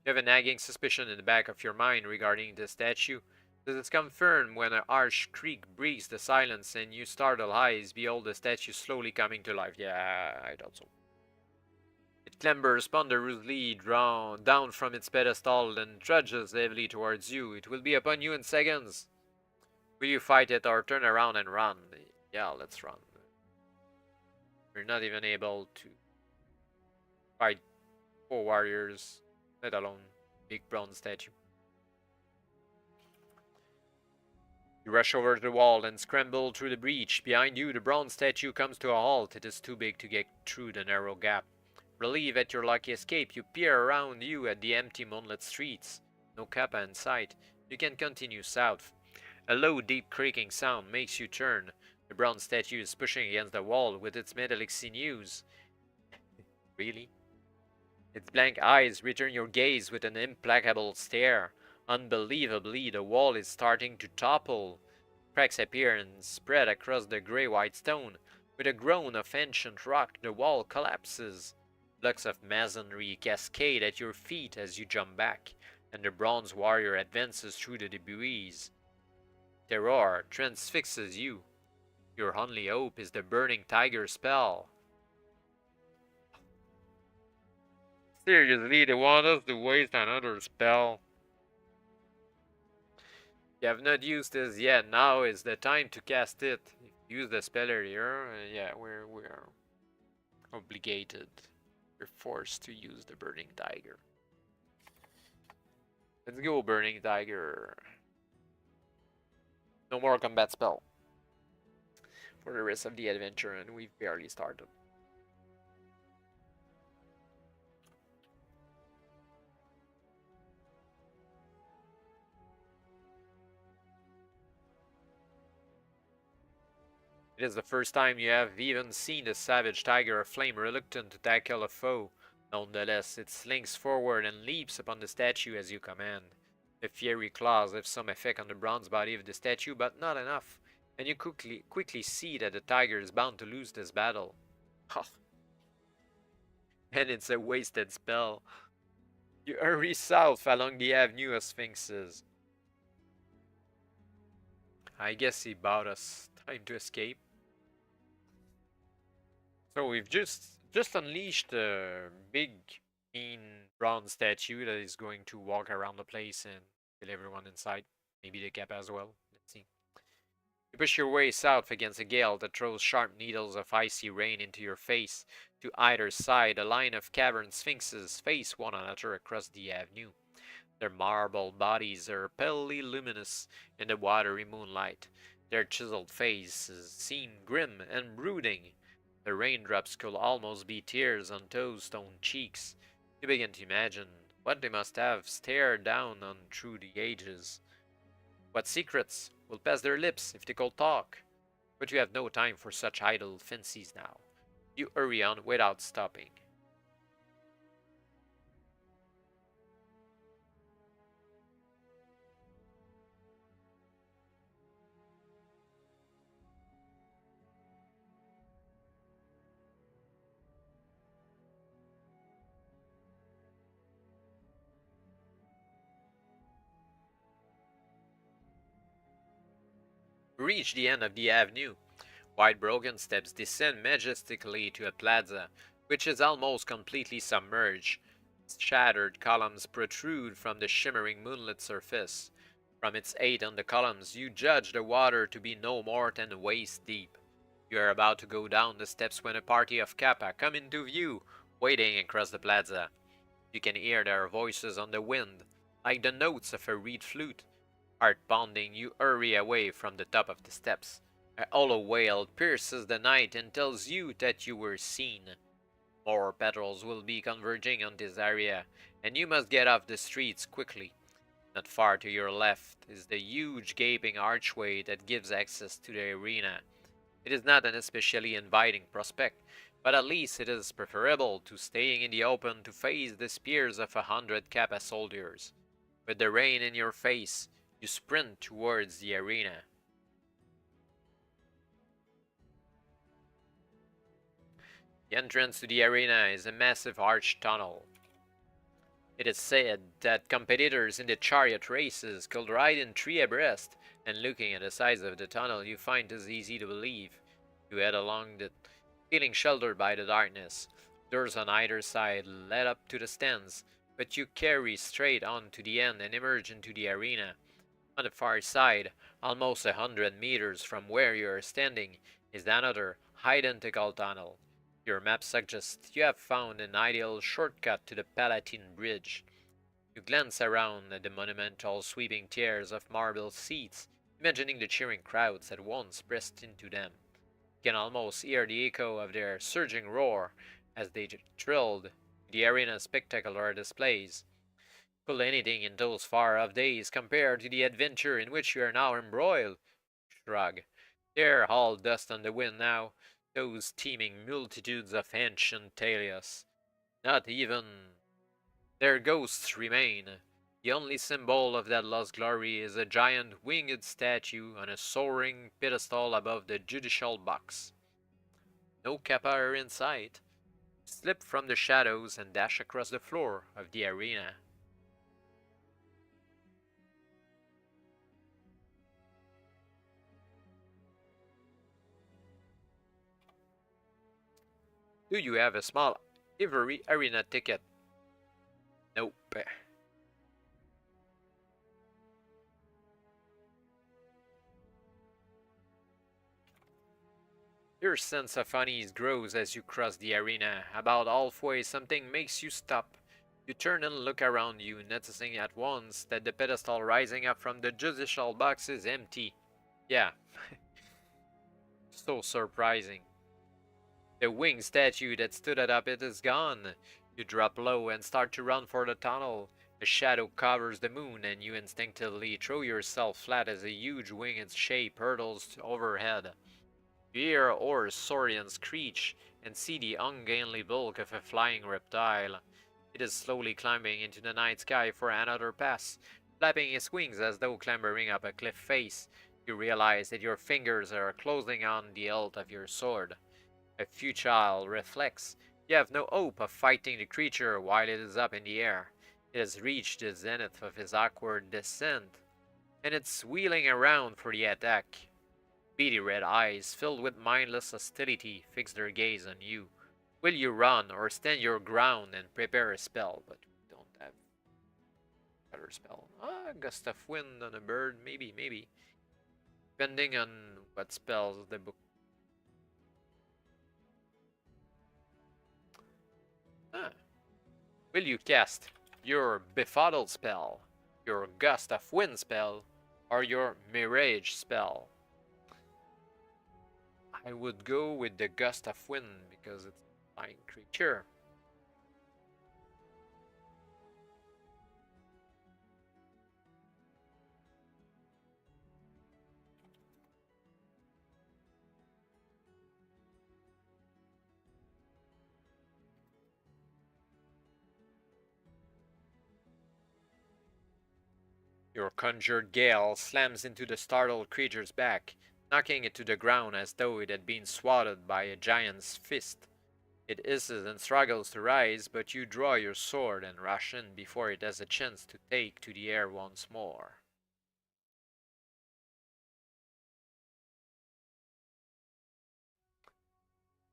You have a nagging suspicion in the back of your mind regarding the statue. This is confirmed when a harsh creak breaks the silence and you startle eyes behold the statue slowly coming to life. Yeah, I thought so. It clambers ponderously down from its pedestal and trudges heavily towards you. It will be upon you in seconds. Will you fight it or turn around and run? Yeah, let's run. We're not even able to fight 4 warriors, let alone big bronze statue. You rush over to the wall and scramble through the breach. Behind you, the bronze statue comes to a halt. It is too big to get through the narrow gap. Relieved at your lucky escape, you peer around you at the empty moonlit streets. No Kappa in sight. You can continue south. A low, deep creaking sound makes you turn. The bronze statue is pushing against the wall with its metallic sinews. Really? Its blank eyes return your gaze with an implacable stare. Unbelievably, the wall is starting to topple. Cracks appear and spread across the grey-white stone. With a groan of ancient rock, the wall collapses. Blocks of masonry cascade at your feet as you jump back, and the bronze warrior advances through the debris. Terror transfixes you. Your only hope is the burning tiger spell. Seriously, they want us to waste another spell? You have not used this yet. Now is the time to cast it. If you use the spell earlier, yeah, we're obligated. We're forced to use the burning tiger. Let's go, burning tiger. No more combat spell for the rest of the adventure, and we've barely started. It is the first time you have even seen the savage tiger of flame reluctant to tackle a foe. Nonetheless, it slinks forward and leaps upon the statue as you command. The fiery claws have some effect on the bronze body of the statue, but not enough, and you quickly see that the tiger is bound to lose this battle. And it's a wasted spell. You hurry south along the Avenue of Sphinxes. I guess he bought us time to escape. So we've just unleashed a big, mean bronze statue that is going to walk around the place and kill everyone inside. Maybe the Kappa as well. Let's see. You push your way south against a gale that throws sharp needles of icy rain into your face. To either side, a line of cavern sphinxes face one another across the avenue. Their marble bodies are palely luminous in the watery moonlight. Their chiseled faces seem grim and brooding. The raindrops could almost be tears on those stone cheeks. You begin to imagine what they must have stared down on through the ages. What secrets will pass their lips if they could talk? But you have no time for such idle fancies now. You hurry on without stopping. You reach the end of the avenue. Wide broken steps descend majestically to a plaza, which is almost completely submerged. Shattered columns protrude from the shimmering moonlit surface. From its height on the columns, you judge the water to be no more than waist deep. You are about to go down the steps when a party of Kappa come into view, waiting across the plaza. You can hear their voices on the wind, like the notes of a reed flute. Heart pounding, you hurry away from the top of the steps. A hollow wail pierces the night and tells you that you were seen. More patrols will be converging on this area, and you must get off the streets quickly. Not far to your left is the huge gaping archway that gives access to the arena. It is not an especially inviting prospect, but at least it is preferable to staying in the open to face the spears of 100 Kappa soldiers. With the rain in your face, you sprint towards the arena. The entrance to the arena is a massive arched tunnel. It is said that competitors in the chariot races could ride in 3 abreast, and looking at the size of the tunnel you find it easy to believe. You head along it, feeling sheltered by the darkness. Doors on either side lead up to the stands, but you carry straight on to the end and emerge into the arena. On the far side, almost 100 meters from where you are standing, is another identical tunnel. Your map suggests you have found an ideal shortcut to the Palatine Bridge. You glance around at the monumental sweeping tiers of marble seats, imagining the cheering crowds that once pressed into them. You can almost hear the echo of their surging roar as they thrilled the arena's spectacular displays. Could anything in those far-off days compare to the adventure in which you are now embroiled? Shrug. They're all dust on the wind now, those teeming multitudes of ancient Talios. Not even their ghosts remain. The only symbol of that lost glory is a giant winged statue on a soaring pedestal above the judicial box. No Kappa are in sight. Slip from the shadows and dash across the floor of the arena. Do you have a small ivory arena ticket? Nope. Your sense of unease grows as you cross the arena. About halfway, something makes you stop. You turn and look around you, noticing at once that the pedestal rising up from the judicial box is empty. Yeah, so surprising. The winged statue that stood atop it is gone. You drop low and start to run for the tunnel. A shadow covers the moon and you instinctively throw yourself flat as a huge winged shape hurtles overhead. You hear a hoarse saurian screech and see the ungainly bulk of a flying reptile. It is slowly climbing into the night sky for another pass, flapping its wings as though clambering up a cliff face. You realize that your fingers are closing on the hilt of your sword. A futile reflex. You have no hope of fighting the creature while it is up in the air. It has reached the zenith of its awkward descent, and it's wheeling around for the attack. Beady red eyes, filled with mindless hostility, fix their gaze on you. Will you run or stand your ground and prepare a spell? But we don't have better spell. Gust of wind on a bird, maybe. Depending on what spells the book. Ah. Will you cast your befuddle spell, your gust of wind spell, or your mirage spell? I would go with the gust of wind because it's a flying creature. Your conjured gale slams into the startled creature's back, knocking it to the ground as though it had been swatted by a giant's fist. It hisses and struggles to rise, but you draw your sword and rush in before it has a chance to take to the air once more.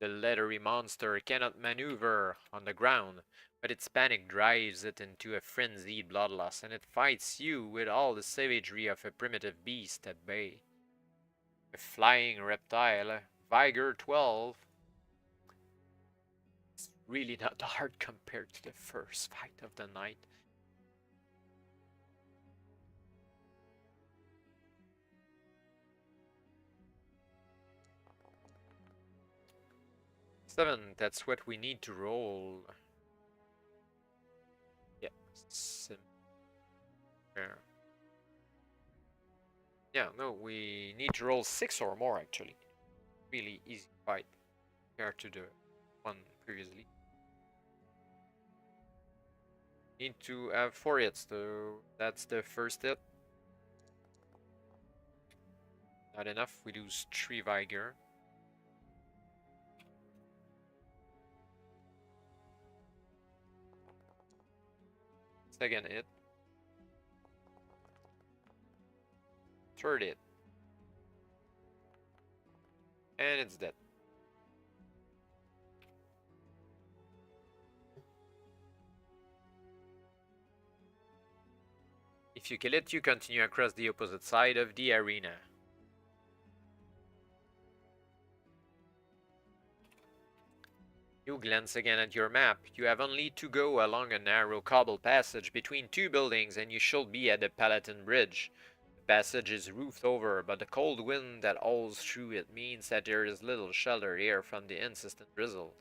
The leathery monster cannot maneuver on the ground, but its panic drives it into a frenzied bloodlust, and it fights you with all the savagery of a primitive beast at bay. A flying reptile, Vigor 12. It's really not hard compared to the first fight of the night. Seven, that's what we need to roll. Yeah, yeah, no, we need to roll 6 or more actually. Really easy fight compared to the one previously. Need to have 4 hits though. That's the first hit. Not enough, we lose 3 Vigor. Second hit. Third hit. And it's dead. If you kill it, you continue across the opposite side of the arena. You glance again at your map. You have only to go along a narrow cobble passage between 2 buildings and you should be at the Palatine Bridge. The passage is roofed over, but the cold wind that howls through it means that there is little shelter here from the insistent drizzle.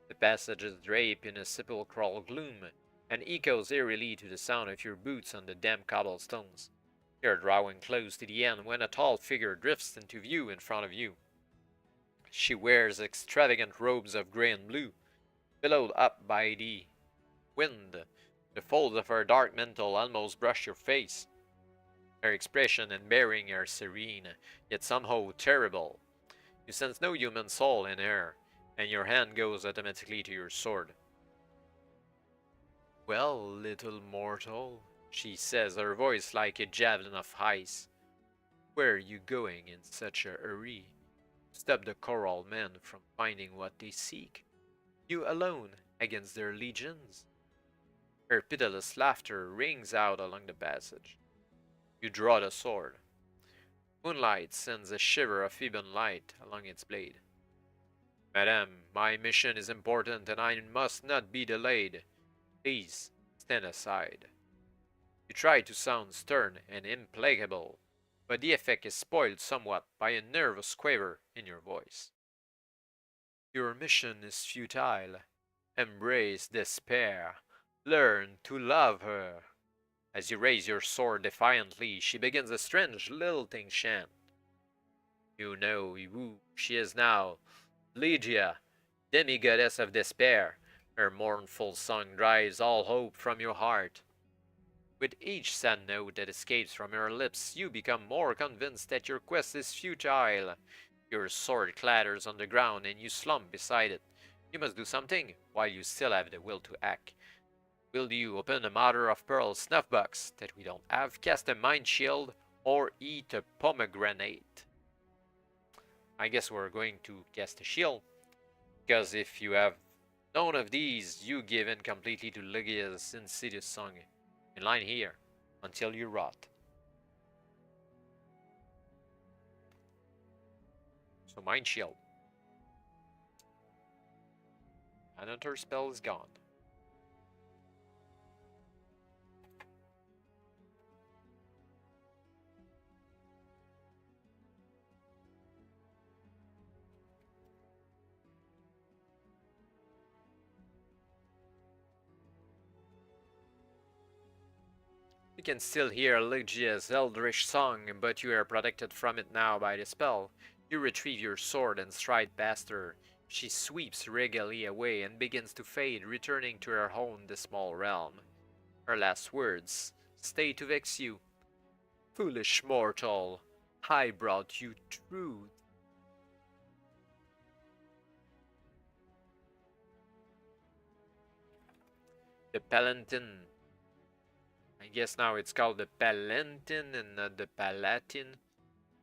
The passage is draped in a sepulchral gloom, and echoes eerily to the sound of your boots on the damp cobblestones. You are drawing close to the end when a tall figure drifts into view in front of you. She wears extravagant robes of grey and blue, billowed up by the wind. The folds of her dark mantle almost brush your face. Her expression and bearing are serene, yet somehow terrible. You sense no human soul in her, and your hand goes automatically to your sword. Well, little mortal, she says, her voice like a javelin of ice. Where are you going in such a hurry? Stop the coral men from finding what they seek. You alone against their legions? Her pitiless laughter rings out along the passage. You draw the sword. Moonlight sends a shiver of ebon light along its blade. Madame, my mission is important and I must not be delayed. Please, stand aside. You try to sound stern and implacable, but the effect is spoiled somewhat by a nervous quaver in your voice. Your mission is futile. Embrace despair. Learn to love her. As you raise your sword defiantly, she begins a strange lilting chant. You know who she is now. Lygia, demi-goddess of despair. Her mournful song drives all hope from your heart. With each sad note that escapes from your lips, you become more convinced that your quest is futile. Your sword clatters on the ground and you slump beside it. You must do something while you still have the will to act. Will you open a mother of pearl snuff box that we don't have, cast a mind shield, or eat a pomegranate. I guess we're going to cast a shield, because if you have none of these, you give in completely to Lygia's insidious song in line here until you rot. So Mind Shield. Another spell is gone. You can still hear Lygia's eldritch song, but you are protected from it now by the spell. You retrieve your sword and stride past her. She sweeps regally away and begins to fade, returning to her own dismal realm. Her last words stay to vex you. Foolish mortal, I brought you truth. The Palatine. I guess now it's called the Palatine and not the Palatine.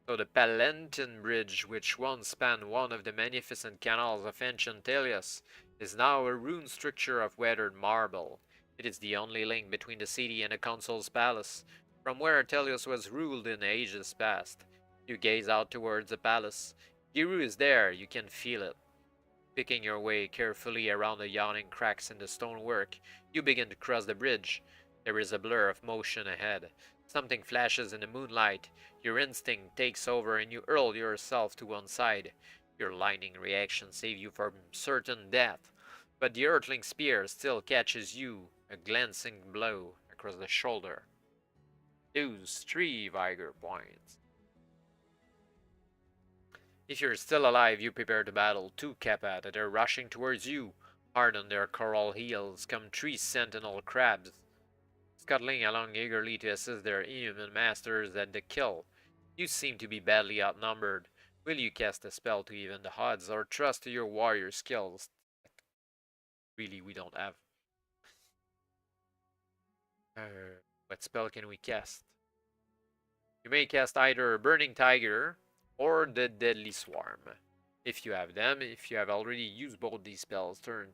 So the Palatine Bridge, which once spanned one of the magnificent canals of ancient Telios, is now a ruined structure of weathered marble. It is the only link between the city and the Consul's palace, from where Telios was ruled in ages past. You gaze out towards the palace. Giru is there, you can feel it. Picking your way carefully around the yawning cracks in the stonework, you begin to cross the bridge. There is a blur of motion ahead. Something flashes in the moonlight. Your instinct takes over and you hurl yourself to one side. Your lightning reaction saves you from certain death, but the earthling spear still catches you, a glancing blow across the shoulder. Lose 3 vigor points. If you're still alive, you prepare to battle 2 Kappa that are rushing towards you. Hard on their coral heels come 3 sentinel crabs, scuttling along eagerly to assist their inhuman masters at the kill. You seem to be badly outnumbered. Will you cast a spell to even the odds, or trust to your warrior skills? Really, we don't have. What spell can we cast? You may cast either Burning Tiger or the Deadly Swarm. If you have them, if you have already used both these spells, turn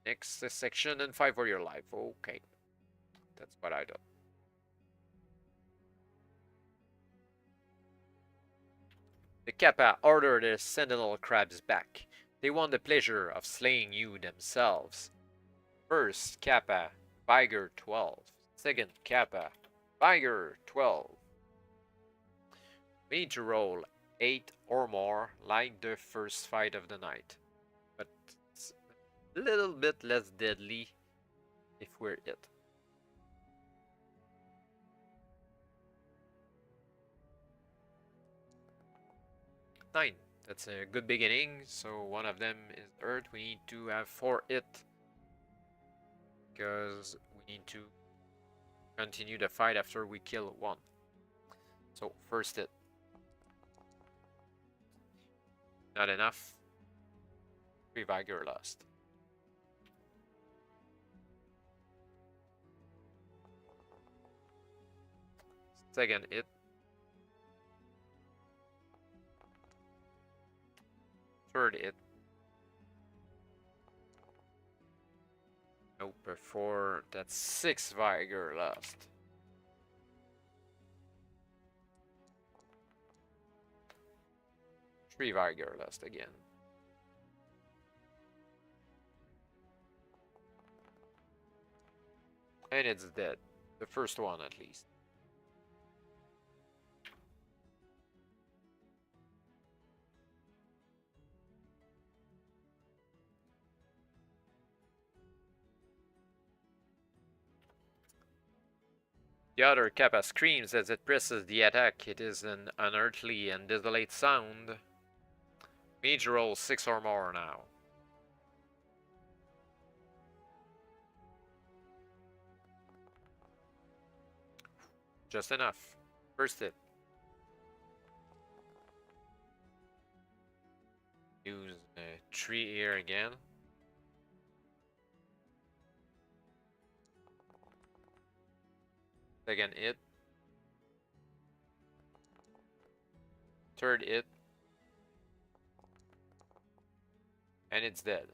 next section and 5 for your life. Okay. That's what I do. The Kappa order the sentinel crabs back. They want the pleasure of slaying you themselves. First Kappa, Vigor 12. Second Kappa, Vigor 12. We need to roll 8 or more like the first fight of the night. But it's a little bit less deadly if we're it. 9. That's a good beginning. So one of them is Earth. We need to have 4 it. Because we need to continue the fight after we kill 1. So first hit. Not enough. 3 vigor lost. Second hit. Third hit. Nope, before that's 6 vigor lost. Three vigor lost again. And it's dead. The first one at least. The other Kappa screams as it presses the attack. It is an unearthly and desolate sound. We need to roll 6 or more now. Just enough. First hit. Use a tree here again. Second hit. Third hit. And it's dead.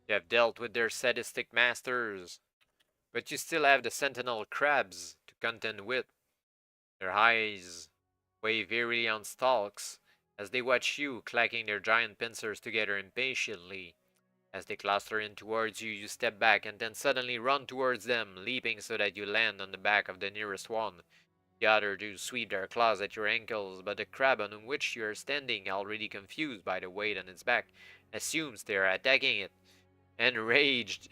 You have dealt with their sadistic masters, but you still have the sentinel crabs to contend with. Their eyes wave eerily on stalks as they watch you clacking their giant pincers together impatiently. As they cluster in towards you, you step back and then suddenly run towards them, leaping so that you land on the back of the nearest one. The other two sweep their claws at your ankles, but the crab on which you are standing, already confused by the weight on its back, assumes they are attacking it. Enraged,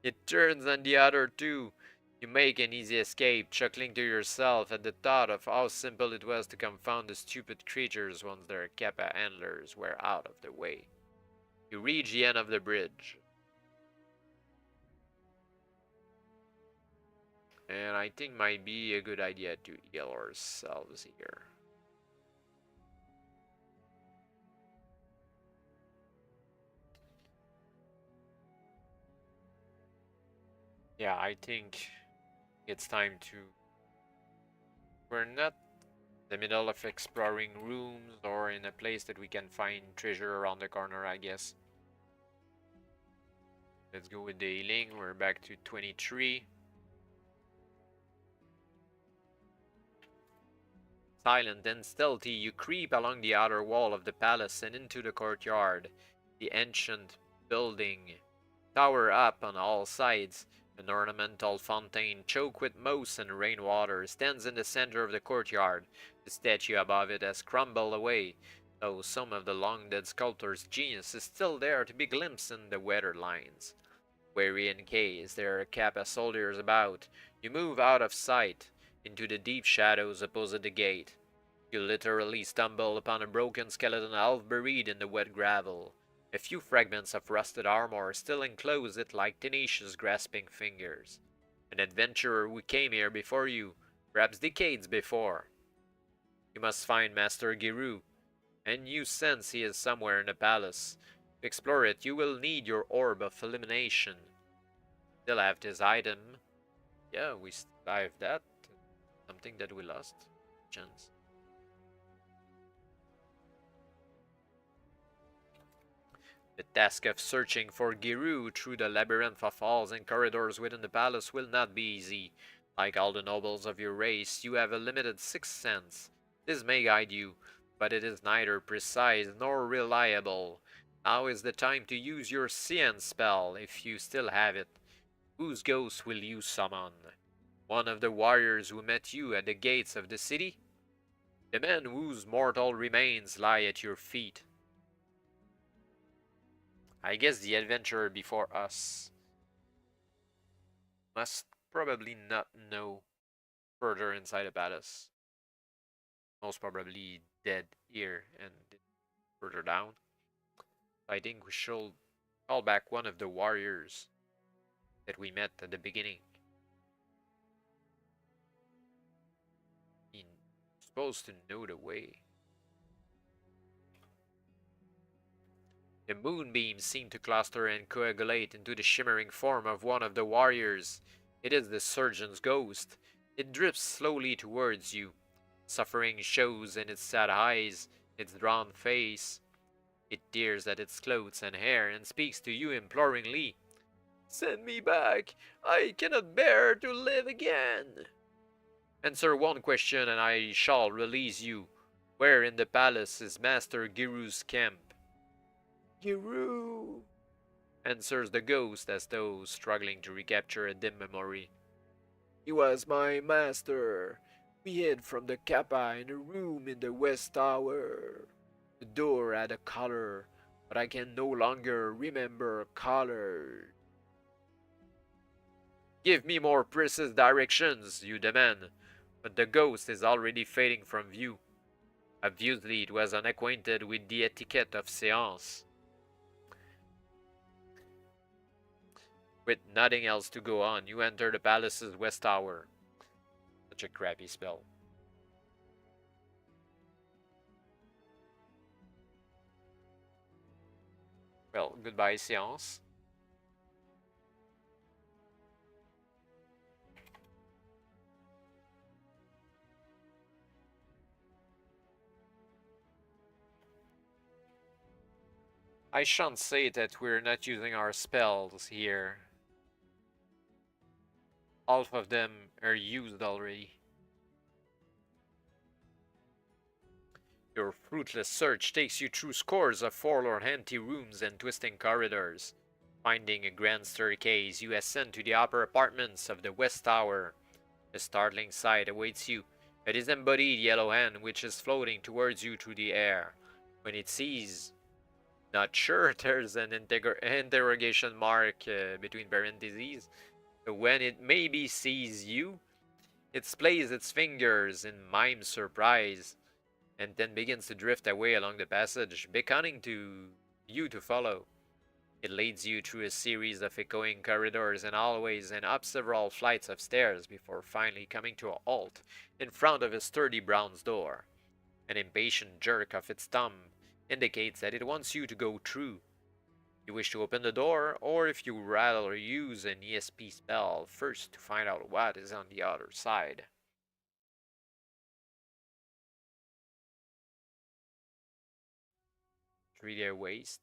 it turns on the other two. You make an easy escape, chuckling to yourself at the thought of how simple it was to confound the stupid creatures once their Kappa antlers were out of the way. You reach the end of the bridge. And I think might be a good idea to heal ourselves here. Yeah, I think it's time to... We're not in the middle of exploring rooms or in a place that we can find treasure around the corner, I guess. Let's go with the healing. We're back to 23. Silent and stealthy, you creep along the outer wall of the palace and into the courtyard. The ancient building tower up on all sides. An ornamental fountain choked with moss and rainwater stands in the center of the courtyard. The statue above it has crumbled away, though some of the long-dead sculptor's genius is still there to be glimpsed in the weathered lines. Wary in case there are Kappa soldiers about, you move out of sight into the deep shadows opposite the gate. You literally stumble upon a broken skeleton half buried in the wet gravel. A few fragments of rusted armor still enclose it like tenacious grasping fingers. An adventurer who came here before you, perhaps decades before. You must find Master Giru, and you sense he is somewhere in the palace. To explore it, you will need your orb of elimination. Still have this item. Yeah, we still have that. Something that we lost. Chance. The task of searching for Giru through the labyrinth of halls and corridors within the palace will not be easy. Like all the nobles of your race, you have a limited sixth sense. This may guide you, but it is neither precise nor reliable. Now is the time to use your Science spell, if you still have it. Whose ghost will you summon? One of the warriors who met you at the gates of the city? The man whose mortal remains lie at your feet? I guess the adventurer before us must probably not know further inside the palace. Most probably dead here and further down. I think we should call back one of the warriors that we met at the beginning. He's supposed to know the way. The moonbeams seem to cluster and coagulate into the shimmering form of one of the warriors. It is the surgeon's ghost. It drifts slowly towards you. Suffering shows in its sad eyes, its drawn face. It tears at its clothes and hair and speaks to you imploringly. Send me back. I cannot bear to live again. Answer one question and I shall release you. Where in the palace is Master Giru's camp? Giru, answers the ghost as though struggling to recapture a dim memory. He was my master. We hid from the Kappa in a room in the West Tower. The door had a collar, but I can no longer remember color. Give me more precise directions, you demand, but the ghost is already fading from view. Obviously it was unacquainted with the etiquette of seance. With nothing else to go on, you enter the palace's west tower. Such a crappy spell. Well, goodbye, séance. I shan't say that we're not using our spells here. Half of them are used already. Your fruitless search takes you through scores of forlorn empty rooms and twisting corridors. Finding a grand staircase, you ascend to the upper apartments of the West Tower. A startling sight awaits you, a disembodied yellow hand which is floating towards you through the air. When it sees, not sure, there's an interrogation mark between parentheses. When it maybe sees you, it splays its fingers in mime surprise, and then begins to drift away along the passage, beckoning to you to follow. It leads you through a series of echoing corridors and hallways and up several flights of stairs before finally coming to a halt in front of a sturdy bronze door. An impatient jerk of its thumb indicates that it wants you to go through. You wish to open the door, or if you rather use an ESP spell first to find out what is on the other side. 3-day waste.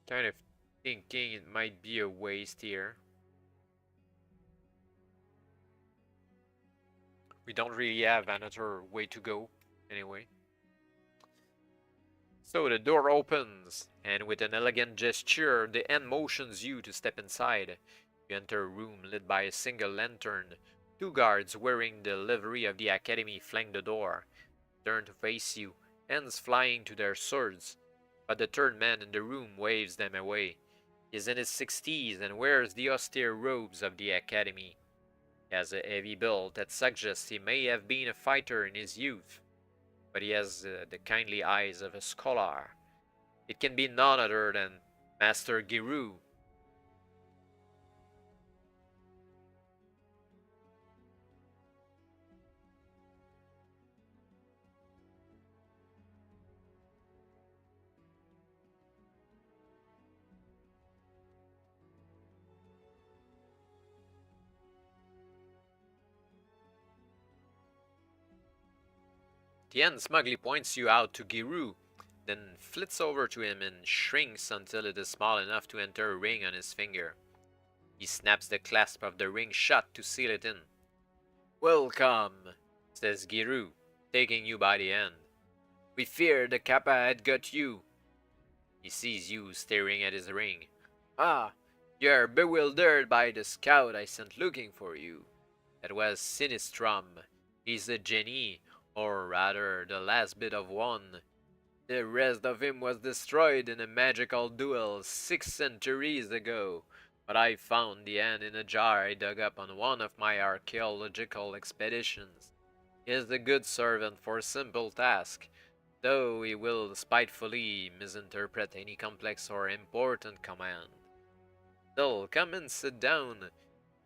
Kind of thinking it might be a waste here. We don't really have another way to go, anyway. So the door opens, and with an elegant gesture, the end motions you to step inside. You enter a room lit by a single lantern. 2 guards wearing the livery of the academy flank the door. Turn to face you, hands flying to their swords. But the third man in the room waves them away. He is in his 60s and wears the austere robes of the academy. He has a heavy build that suggests he may have been a fighter in his youth, but he has the kindly eyes of a scholar. It can be none other than Master Giru. Tien smugly points you out to Giru, then flits over to him and shrinks until it is small enough to enter a ring on his finger. He snaps the clasp of the ring shut to seal it in. "Welcome," says Giru, taking you by the hand. "We feared the Kappa had got you." He sees you staring at his ring. "Ah, you are bewildered by the scout I sent looking for you. That was Sinistrum. He's a genie, or rather the last bit of one. The rest of him was destroyed in a magical duel 6 centuries ago, but I found the hand in a jar I dug up on one of my archaeological expeditions. He is a good servant for simple tasks, though he will spitefully misinterpret any complex or important command. Still, come and sit down.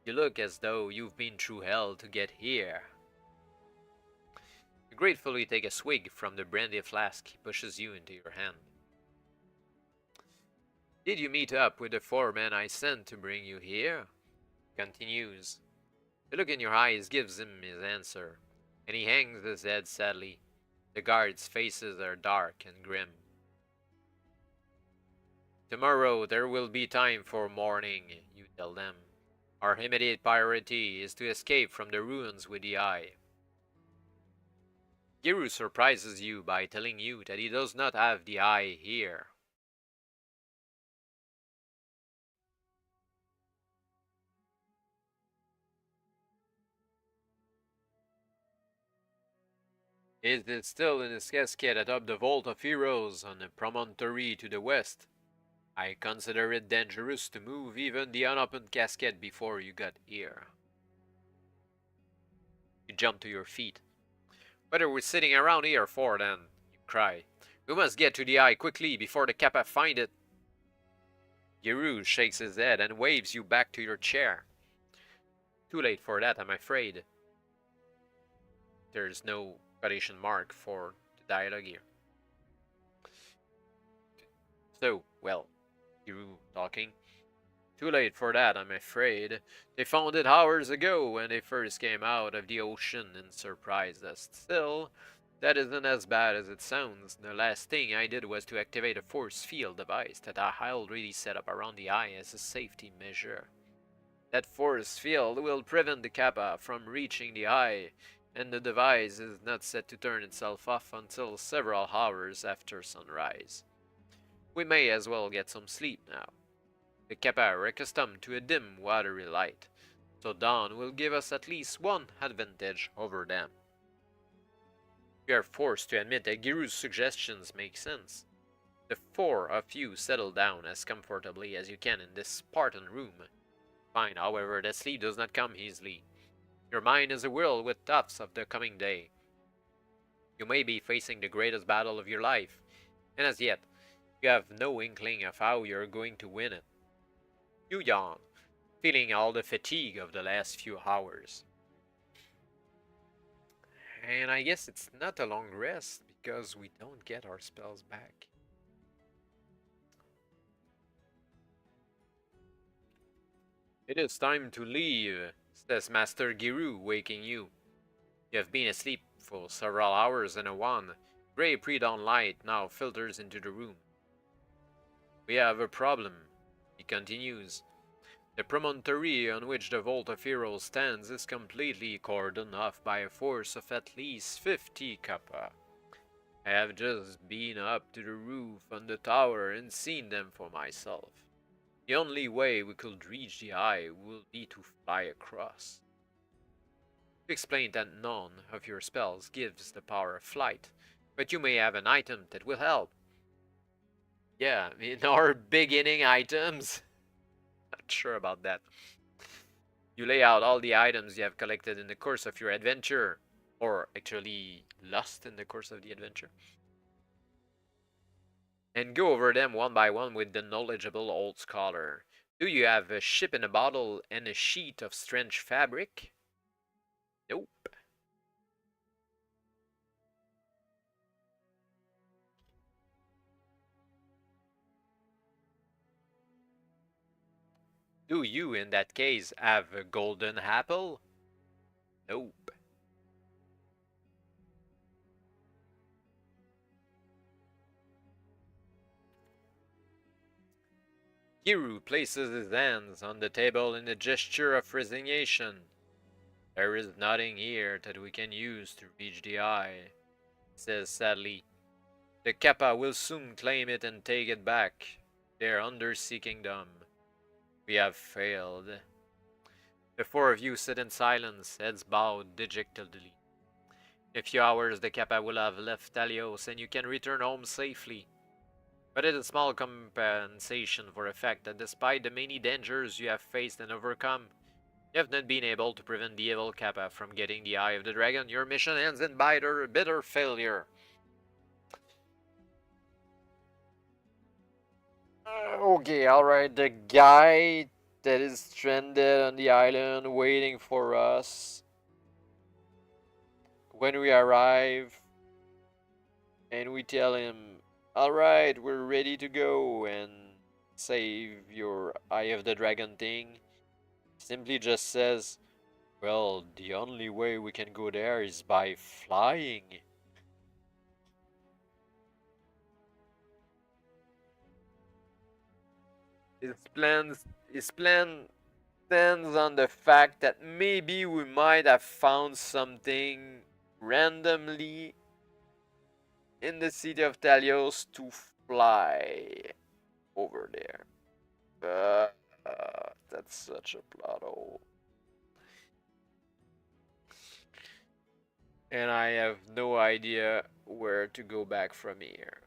You look as though you've been through hell to get here." You gratefully take a swig from the brandy flask he pushes you into your hand. "Did you meet up with the 4 men I sent to bring you here?" Continues. The look in your eyes gives him his answer, and he hangs his head sadly. The guards' faces are dark and grim. "Tomorrow there will be time for mourning," you tell them. "Our immediate priority is to escape from the ruins with the eye." Giru surprises you by telling you that he does not have the eye here. It is still in his casket atop the Vault of Heroes on a promontory to the west. I consider it dangerous to move even the unopened casket before you got here. You jump to your feet. "What are we sitting around here for then?" you cry. "We must get to the eye quickly before the Kappa find it." Giru shakes his head and waves you back to your chair. Too late for that, I'm afraid. There's no quotation mark for the dialogue here. So, well, Giru talking. Too late for that, I'm afraid. They found it hours ago when they first came out of the ocean and surprised us. Still, that isn't as bad as it sounds. The last thing I did was to activate a force field device that I already set up around the eye as a safety measure. That force field will prevent the kappa from reaching the eye, and the device is not set to turn itself off until several hours after sunrise. We may as well get some sleep now. The kappa are accustomed to a dim, watery light, so dawn will give us at least one advantage over them. We are forced to admit that Giru's suggestions make sense. The four of you settle down as comfortably as you can in this Spartan room. Find, however, that sleep does not come easily. Your mind is awhirl with thoughts of the coming day. You may be facing the greatest battle of your life, and as yet, you have no inkling of how you are going to win it. You yawn, feeling all the fatigue of the last few hours. And I guess it's not a long rest because we don't get our spells back. It is time to leave, says Master Giru, waking you. You have been asleep for several hours and a one. Grey pre-dawn light now filters into the room. We have a problem, he continues. The promontory on which the Vault of Heroes stands is completely cordoned off by a force of at least 50 kappa. I have just been up to the roof on the tower and seen them for myself. The only way we could reach the eye will be to fly across. You explain that none of your spells gives the power of flight, but you may have an item that will help. Yeah, in our beginning items. Not sure about that. You lay out all the items you have collected in the course of your adventure, or actually lost in the course of the adventure, and go over them one by one with the knowledgeable old scholar. Do you have a ship in a bottle and a sheet of strange fabric? Nope. Do you, in that case, have a golden apple? Nope. Giru places his hands on the table in a gesture of resignation. There is nothing here that we can use to reach the eye, he says sadly. The kappa will soon claim it and take it back, their undersea kingdom. We have failed. The four of you sit in silence, heads bowed dejectedly. In a few hours the kappa will have left Talios and you can return home safely. But it is small compensation for the fact that despite the many dangers you have faced and overcome, you have not been able to prevent the evil kappa from getting the eye of the dragon. Your mission ends in bitter failure. Okay, alright, the guy that is stranded on the island waiting for us. When we arrive and we tell him, alright, we're ready to go and save your Eye of the Dragon thing, simply just says, well, the only way we can go there is by flying. His plan stands on the fact that maybe we might have found something randomly in the city of Talios to fly over there. That's such a plot hole. And I have no idea where to go back from here.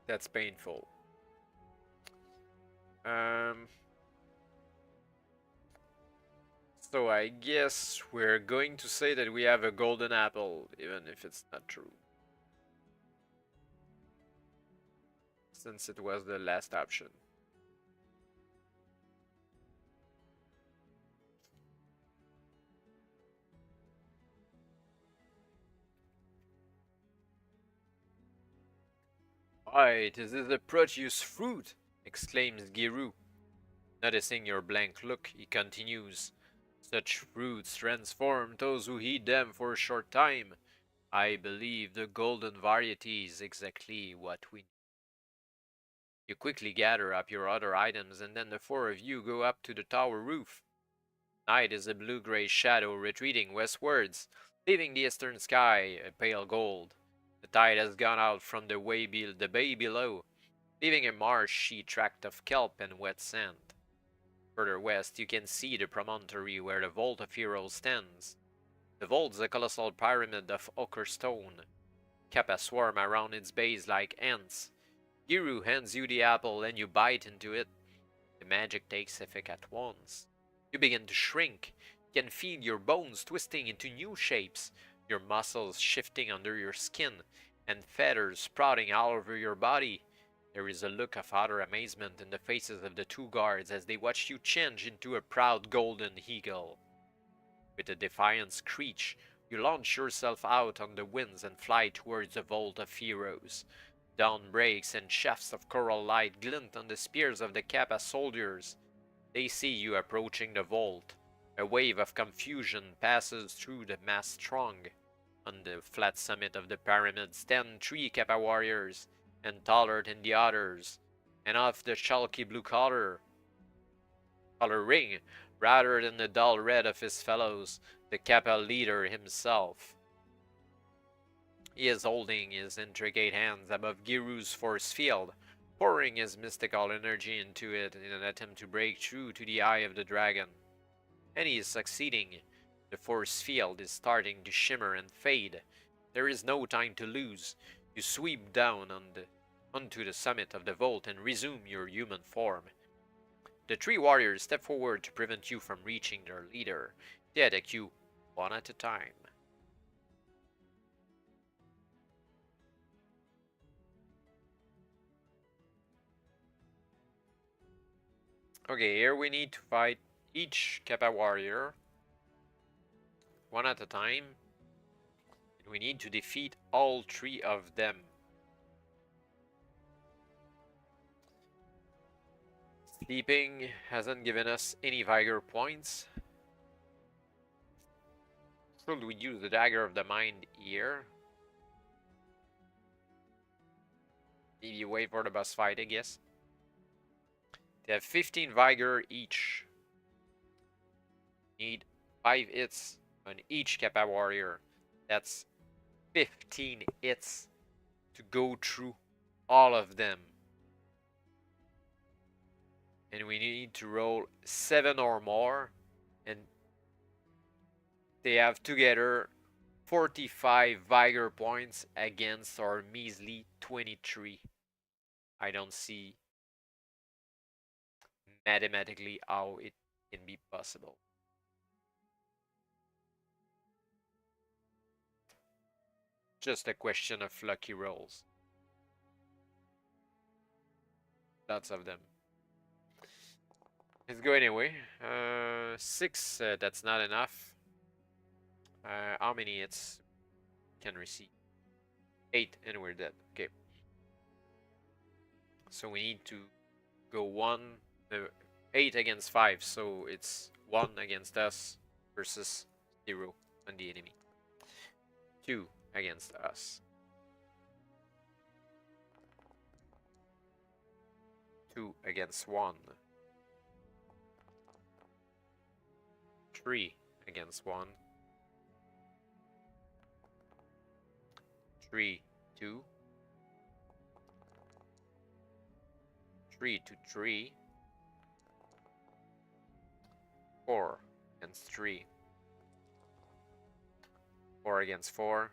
That's painful. So I guess we're going to say that we have a golden apple, even if it's not true. since it was the last option. Why, this is a produce fruit, exclaims Giru. Noticing your blank look, he continues. Such fruits transform those who eat them for a short time. I believe the golden variety is exactly what we need. You quickly gather up your other items and then the four of you go up to the tower roof. Night is a blue-gray shadow retreating westwards, leaving the eastern sky a pale gold. The tide has gone out from the bay below, leaving a marshy tract of kelp and wet sand. Further west, you can see the promontory where the Vault of Heroes stands. The vault is a colossal pyramid of ochre stone. Kappa swarm around its base like ants. Giru hands you the apple and you bite into it. The magic takes effect at once. You begin to shrink. You can feel your bones twisting into new shapes, your muscles shifting under your skin, and feathers sprouting all over your body. There is a look of utter amazement in the faces of the two guards as they watch you change into a proud golden eagle. With a defiant screech, you launch yourself out on the winds and fly towards the Vault of Heroes. Dawn breaks and shafts of coral light glint on the spears of the Kappa soldiers. They see you approaching the vault. A wave of confusion passes through the massed throng. On the flat summit of the pyramid stand 3 Kappa warriors, and taller than the others, and of the chalky blue color ring, rather than the dull red of his fellows, the Kappa leader himself. He is holding his intricate hands above Giru's force field, pouring his mystical energy into it in an attempt to break through to the eye of the dragon. And he is succeeding. The force field is starting to shimmer and fade. There is no time to lose. You sweep down onto the summit of the vault and resume your human form. The 3 warriors step forward to prevent you from reaching their leader. They attack you one at a time. Okay, here we need to fight each Kappa warrior one at a time. And we need to defeat all 3 of them. Sleeping hasn't given us any vigor points. Should we use the Dagger of the Mind here? Maybe wait for the boss fight, I guess. They have 15 vigor each. Need 5 hits on each Kappa warrior. That's 15 hits to go through all of them. And we need to roll 7 or more, and they have together 45 vigor points against our measly 23. I don't see mathematically how it can be possible. Just a question of lucky rolls. Lots of them. Let's go anyway. 6, that's not enough. How many hits can receive? 8, and we're dead. Okay. So we need to go 8 against 5, so it's 1 against us versus 0 on the enemy. 2 against us. 2 against 1. 3 against 1. 3, 2. 3 to 3. 4 against 3. 4 against 4.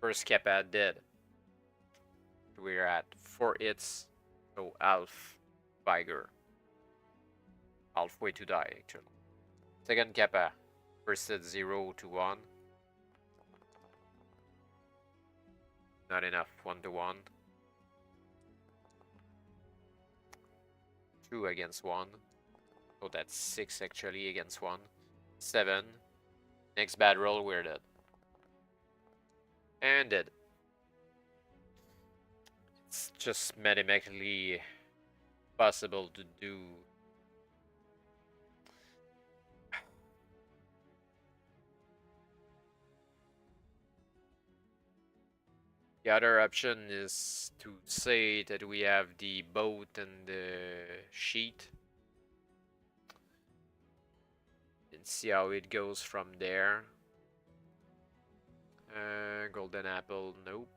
First Kappa dead. We're at 4 hits, so half vigor. Halfway to die, actually. Second Kappa, first at 0 to 1. Not enough, 1 to 1. 2 against 1. So that's 6 actually against 1. 7. Next bad roll, we're dead. And dead. It's just mathematically possible to do. The other option is to say that we have the boat and the sheet. And see how it goes from there. Golden apple, nope.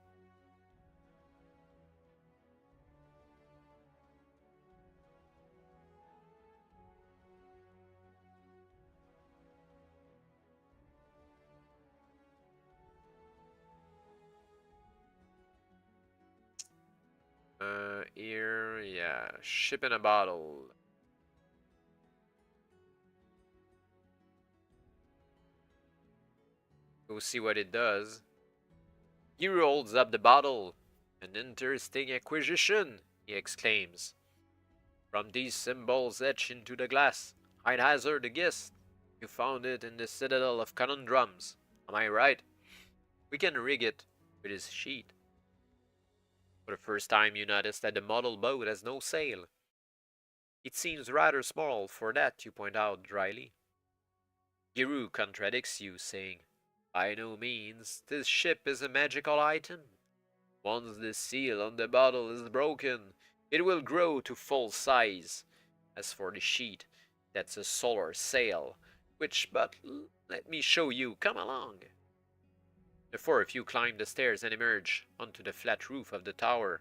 Here, yeah, ship in a bottle. Go see what it does. Giru holds up the bottle. An interesting acquisition, he exclaims. From these symbols etched into the glass, I'd hazard a guess. You found it in the citadel of conundrums. Am I right? We can rig it with his sheet. For the first time you notice that the model boat has no sail. It seems rather small for that, you point out dryly. Giru contradicts you, saying, by no means, this ship is a magical item. Once the seal on the bottle is broken, it will grow to full size. As for the sheet, that's a solar sail, but let me show you, come along. The four of you climb the stairs and emerge onto the flat roof of the tower.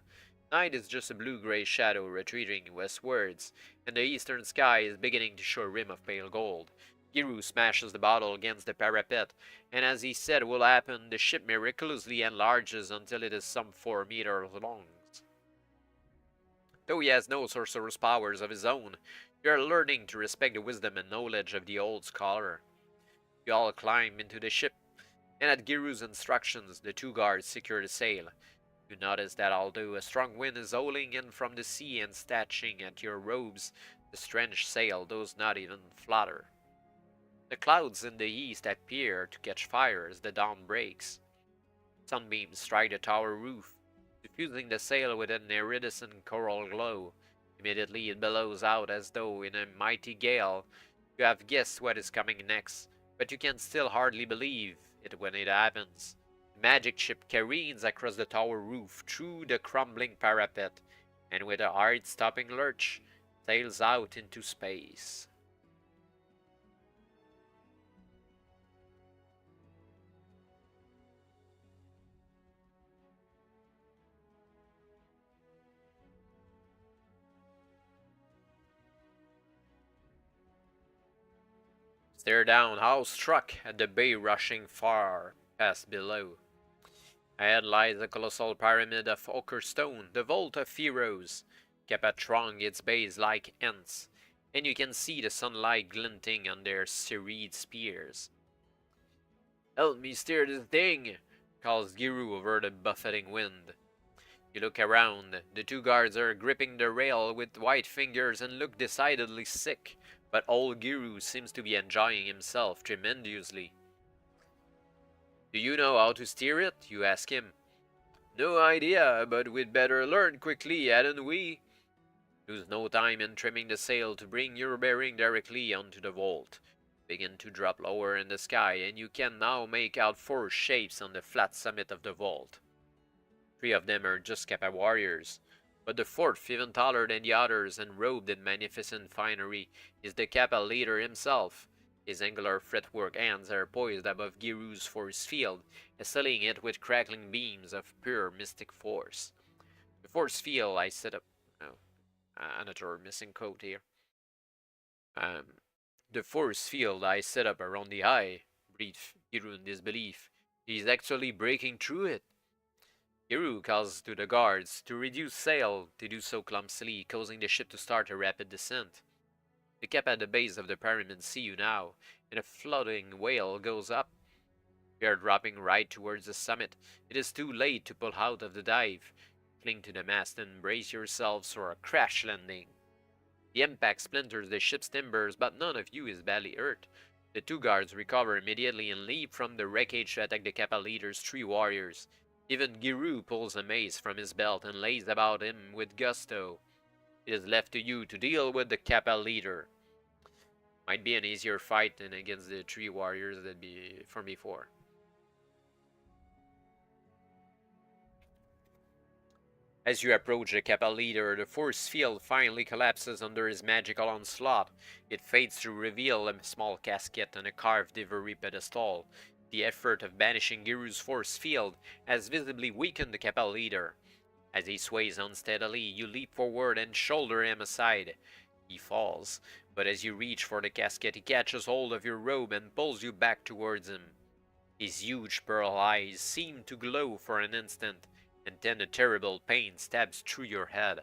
Night is just a blue-gray shadow retreating westwards, and the eastern sky is beginning to show a rim of pale gold. Giru smashes the bottle against the parapet, and as he said will happen, the ship miraculously enlarges until it is some 4 meters long. Though he has no sorcerer's powers of his own, you are learning to respect the wisdom and knowledge of the old scholar. You all climb into the ship, and at Giru's instructions, the 2 guards secure the sail. You notice that although a strong wind is howling in from the sea and snatching at your robes, the strange sail does not even flutter. The clouds in the east appear to catch fire as the dawn breaks. Sunbeams strike the tower roof, diffusing the sail with an iridescent coral glow. Immediately it billows out as though in a mighty gale. You have guessed what is coming next, but you can still hardly believe it when it happens. The magic ship careens across the tower roof through the crumbling parapet, and with a heart-stopping lurch, sails out into space. Stare down, awe-struck at the bay rushing far past below. Ahead lies a colossal pyramid of ochre stone, the vault of heroes, kept athrong its base like ants, and you can see the sunlight glinting on their serried spears. Help me steer this thing, calls Giru over the buffeting wind. You look around. The 2 guards are gripping the rail with white fingers and look decidedly sick, but old Giru seems to be enjoying himself tremendously. Do you know how to steer it? You ask him. No idea, but we'd better learn quickly, hadn't we? Lose no time in trimming the sail to bring your bearing directly onto the vault. Begin to drop lower in the sky, and you can now make out 4 shapes on the flat summit of the vault. 3 of them are just Kappa warriors, but the 4th, even taller than the others and robed in magnificent finery, is the Kappa leader himself. His angular fretwork hands are poised above Giru's force field, assailing it with crackling beams of pure mystic force. The force field I set up... Oh, another missing quote here. The force field I set up around the eye, breathed Giru in disbelief. He's actually breaking through it. Giru calls to the guards to reduce sail. They do so clumsily, causing the ship to start a rapid descent. The cap at the base of the pyramid see you now, and a floating whale goes up. We are dropping right towards the summit. It is too late to pull out of the dive. Cling to the mast and brace yourselves for a crash landing. The impact splinters the ship's timbers, but none of you is badly hurt. The two guards recover immediately and leap from the wreckage to attack the Kappa leader's 3 warriors. Even Giru pulls a mace from his belt and lays about him with gusto. It is left to you to deal with the Kappa leader. Might be an easier fight than against the 3 warriors that be from before. As you approach the Kappa leader, the force field finally collapses under his magical onslaught. It fades to reveal a small casket on a carved ivory pedestal. The effort of banishing Giru's force field has visibly weakened the Kappa leader. As he sways unsteadily, you leap forward and shoulder him aside. He falls, but as you reach for the casket, he catches hold of your robe and pulls you back towards him. His huge pearl eyes seem to glow for an instant, and then a terrible pain stabs through your head.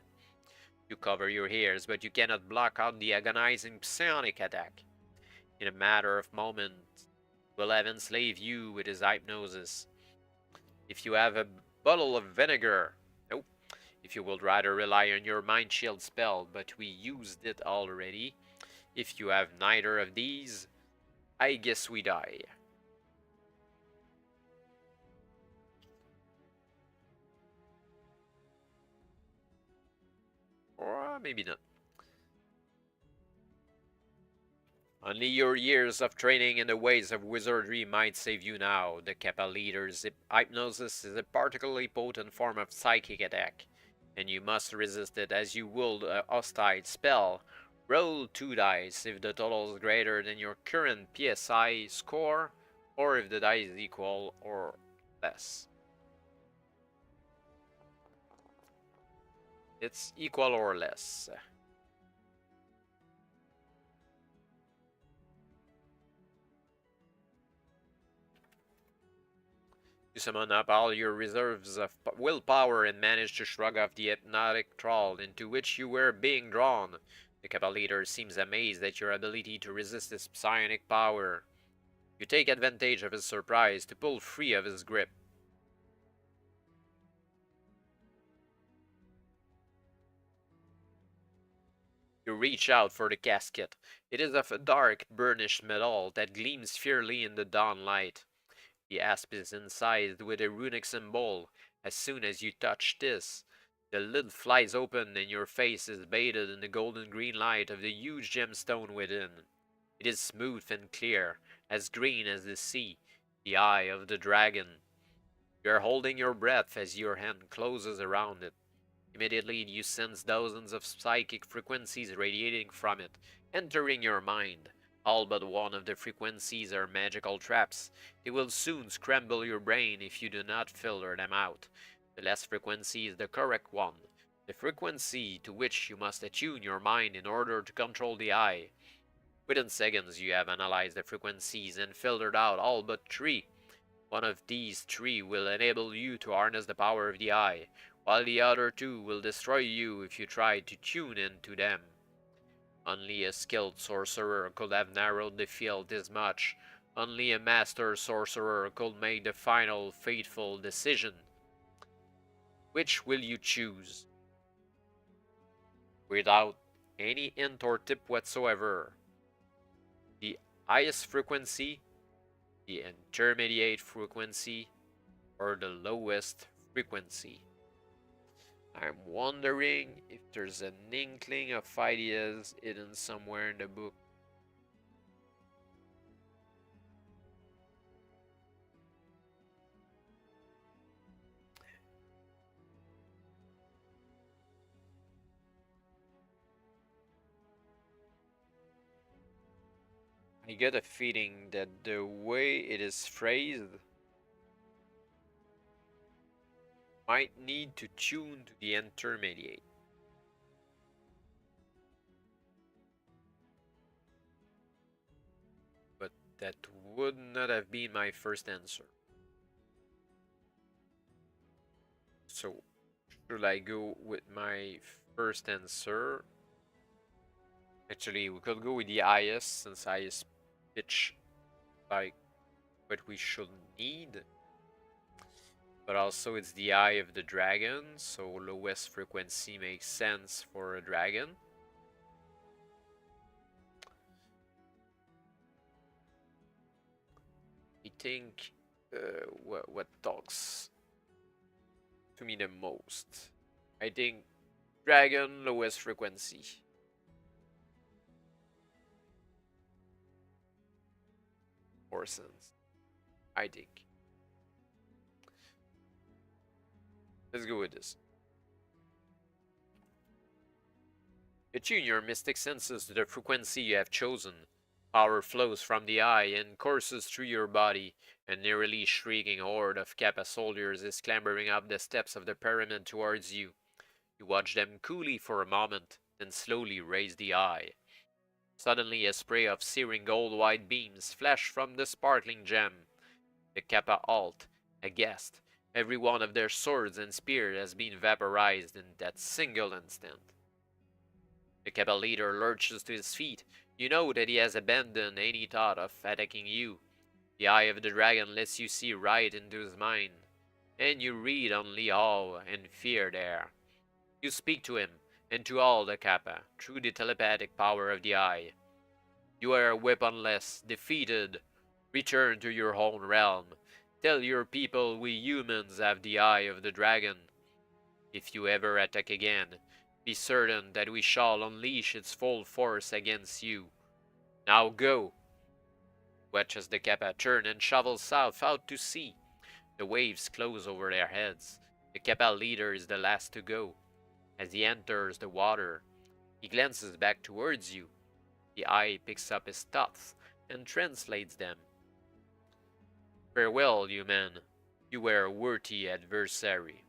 You cover your ears, but you cannot block out the agonizing psionic attack. In a matter of moments, he will have enslaved you with his hypnosis. If you have a bottle of vinegar, nope. If you would rather rely on your mind shield spell, but we used it already. If you have neither of these, I guess we die. Or maybe not. Only your years of training in the ways of wizardry might save you now. The Kappa leader's hypnosis is a particularly potent form of psychic attack, and you must resist it as you would a hostile spell. Roll 2 dice if the total is greater than your current PSI score, or if the die is equal or less. It's equal or less. You summon up all your reserves of willpower and manage to shrug off the hypnotic thrall into which you were being drawn. The Kappa leader seems amazed at your ability to resist his psionic power. You take advantage of his surprise to pull free of his grip. You reach out for the casket. It is of a dark, burnished metal that gleams fiercely in the dawn light. The asp is incised with a runic symbol. As soon as you touch this, the lid flies open and your face is bathed in the golden green light of the huge gemstone within. It is smooth and clear, as green as the sea, the eye of the dragon. You are holding your breath as your hand closes around it. Immediately you sense dozens of psychic frequencies radiating from it, entering your mind. All but one of the frequencies are magical traps. They will soon scramble your brain if you do not filter them out. The last frequency is the correct one, the frequency to which you must attune your mind in order to control the eye. Within seconds you have analyzed the frequencies and filtered out all but 3. One of these 3 will enable you to harness the power of the eye, while the other 2 will destroy you if you try to tune into them. Only a skilled sorcerer could have narrowed the field this much. Only a master sorcerer could make the final fateful decision. Which will you choose? Without any hint or tip whatsoever. The highest frequency, the intermediate frequency, or the lowest frequency. I'm wondering if there's an inkling of ideas hidden somewhere in the book. I get a feeling that the way it is phrased might need to tune to the intermediate. But that would not have been my first answer. So, should I go with my first answer? Actually, we could go with the highest, since highest pitch like what we should need. But also it's the eye of the dragon, so lowest frequency makes sense for a dragon. think what talks to me the most. I think dragon lowest frequency. Or sense. I think. Let's go with this. Attune your mystic senses to the frequency you have chosen. Power flows from the eye and courses through your body. A nearly shrieking horde of Kappa soldiers is clambering up the steps of the pyramid towards you. You watch them coolly for a moment, then slowly raise the eye. Suddenly a spray of searing gold-white beams flash from the sparkling gem. The Kappa halt, aghast. Every one of their swords and spears has been vaporized in that single instant. The Kappa leader lurches to his feet. You know that he has abandoned any thought of attacking you. The eye of the dragon lets you see right into his mind, and you read only awe and fear there. You speak to him, and to all the Kappa, through the telepathic power of the eye. You are weaponless, defeated. Return to your own realm. Tell your people we humans have the eye of the dragon. If you ever attack again, be certain that we shall unleash its full force against you. Now go! Watch as the Kappa turn and shovel south out to sea. The waves close over their heads. The Kappa leader is the last to go. As he enters the water, he glances back towards you. The eye picks up his thoughts and translates them. Farewell, you men. You were a worthy adversary.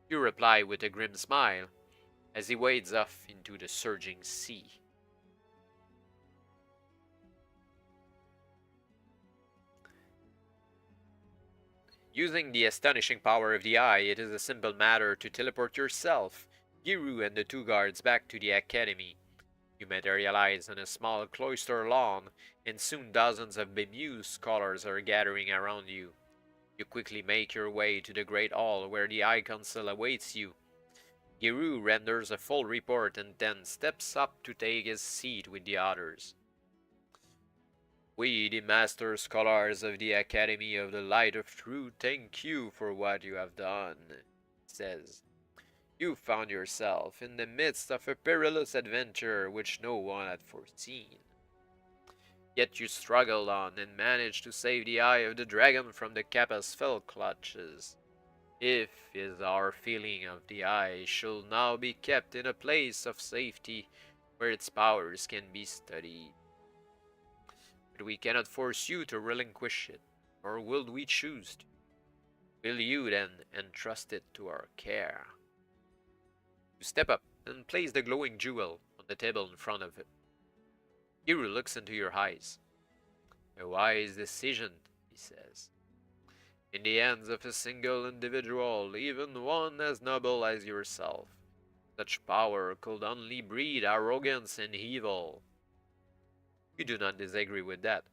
You reply with a grim smile as he wades off into the surging sea. Using the astonishing power of the eye, it is a simple matter to teleport yourself, Giru and the two guards back to the academy. You materialize on a small cloister lawn, and soon dozens of bemused scholars are gathering around you. You quickly make your way to the great hall where the Eye Council awaits you. Giru renders a full report and then steps up to take his seat with the others. We, the Master Scholars of the Academy of the Light of Truth, thank you for what you have done, he says. You found yourself in the midst of a perilous adventure which no one had foreseen. Yet you struggled on and managed to save the eye of the dragon from the Kappa's fell clutches. If is our feeling of the eye should now be kept in a place of safety where its powers can be studied. But we cannot force you to relinquish it, nor will we choose to. Will you then entrust it to our care? You step up and place the glowing jewel on the table in front of it. Giru looks into your eyes. A wise decision, he says. In the hands of a single individual, even one as noble as yourself, such power could only breed arrogance and evil. You do not disagree with that.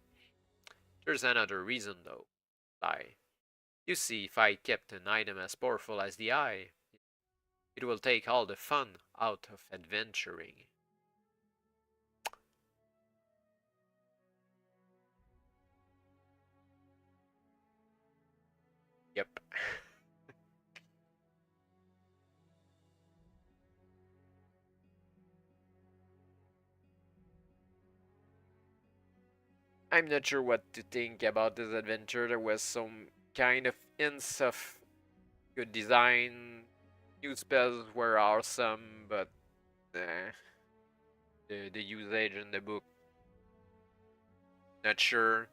There's another reason, though. You see, if I kept an item as powerful as the eye, it will take all the fun out of adventuring. Yep. I'm not sure what to think about this adventure. There was some kind of hints of good design. New spells were awesome, but the usage in the book, not sure.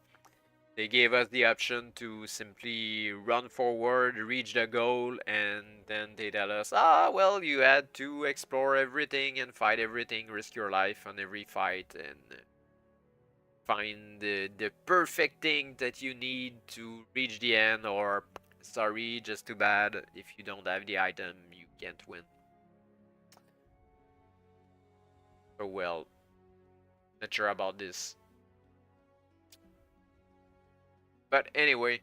They gave us the option to simply run forward, reach the goal, and then they tell us, well, you had to explore everything and fight everything, risk your life on every fight, and find the perfect thing that you need to reach the end, or sorry, just too bad, if you don't have the item, you can't win. Oh well, not sure about this. But anyway,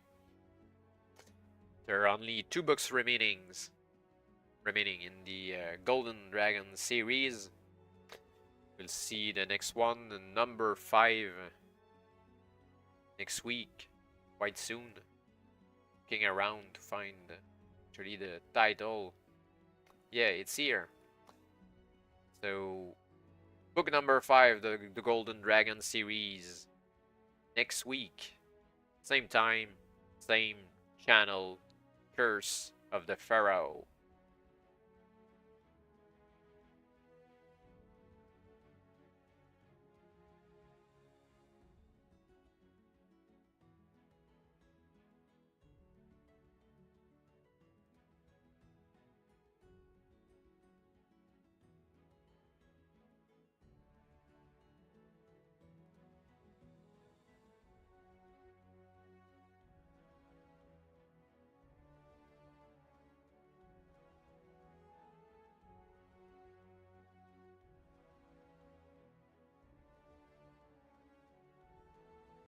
there are only 2 books remaining in the Golden Dragon series. We'll see the next one, number 5, next week. quite soon. Looking around to find actually the title. Yeah, it's here. So, book number 5, the Golden Dragon series, next week. Same time, same channel, Curse of the Pharaoh.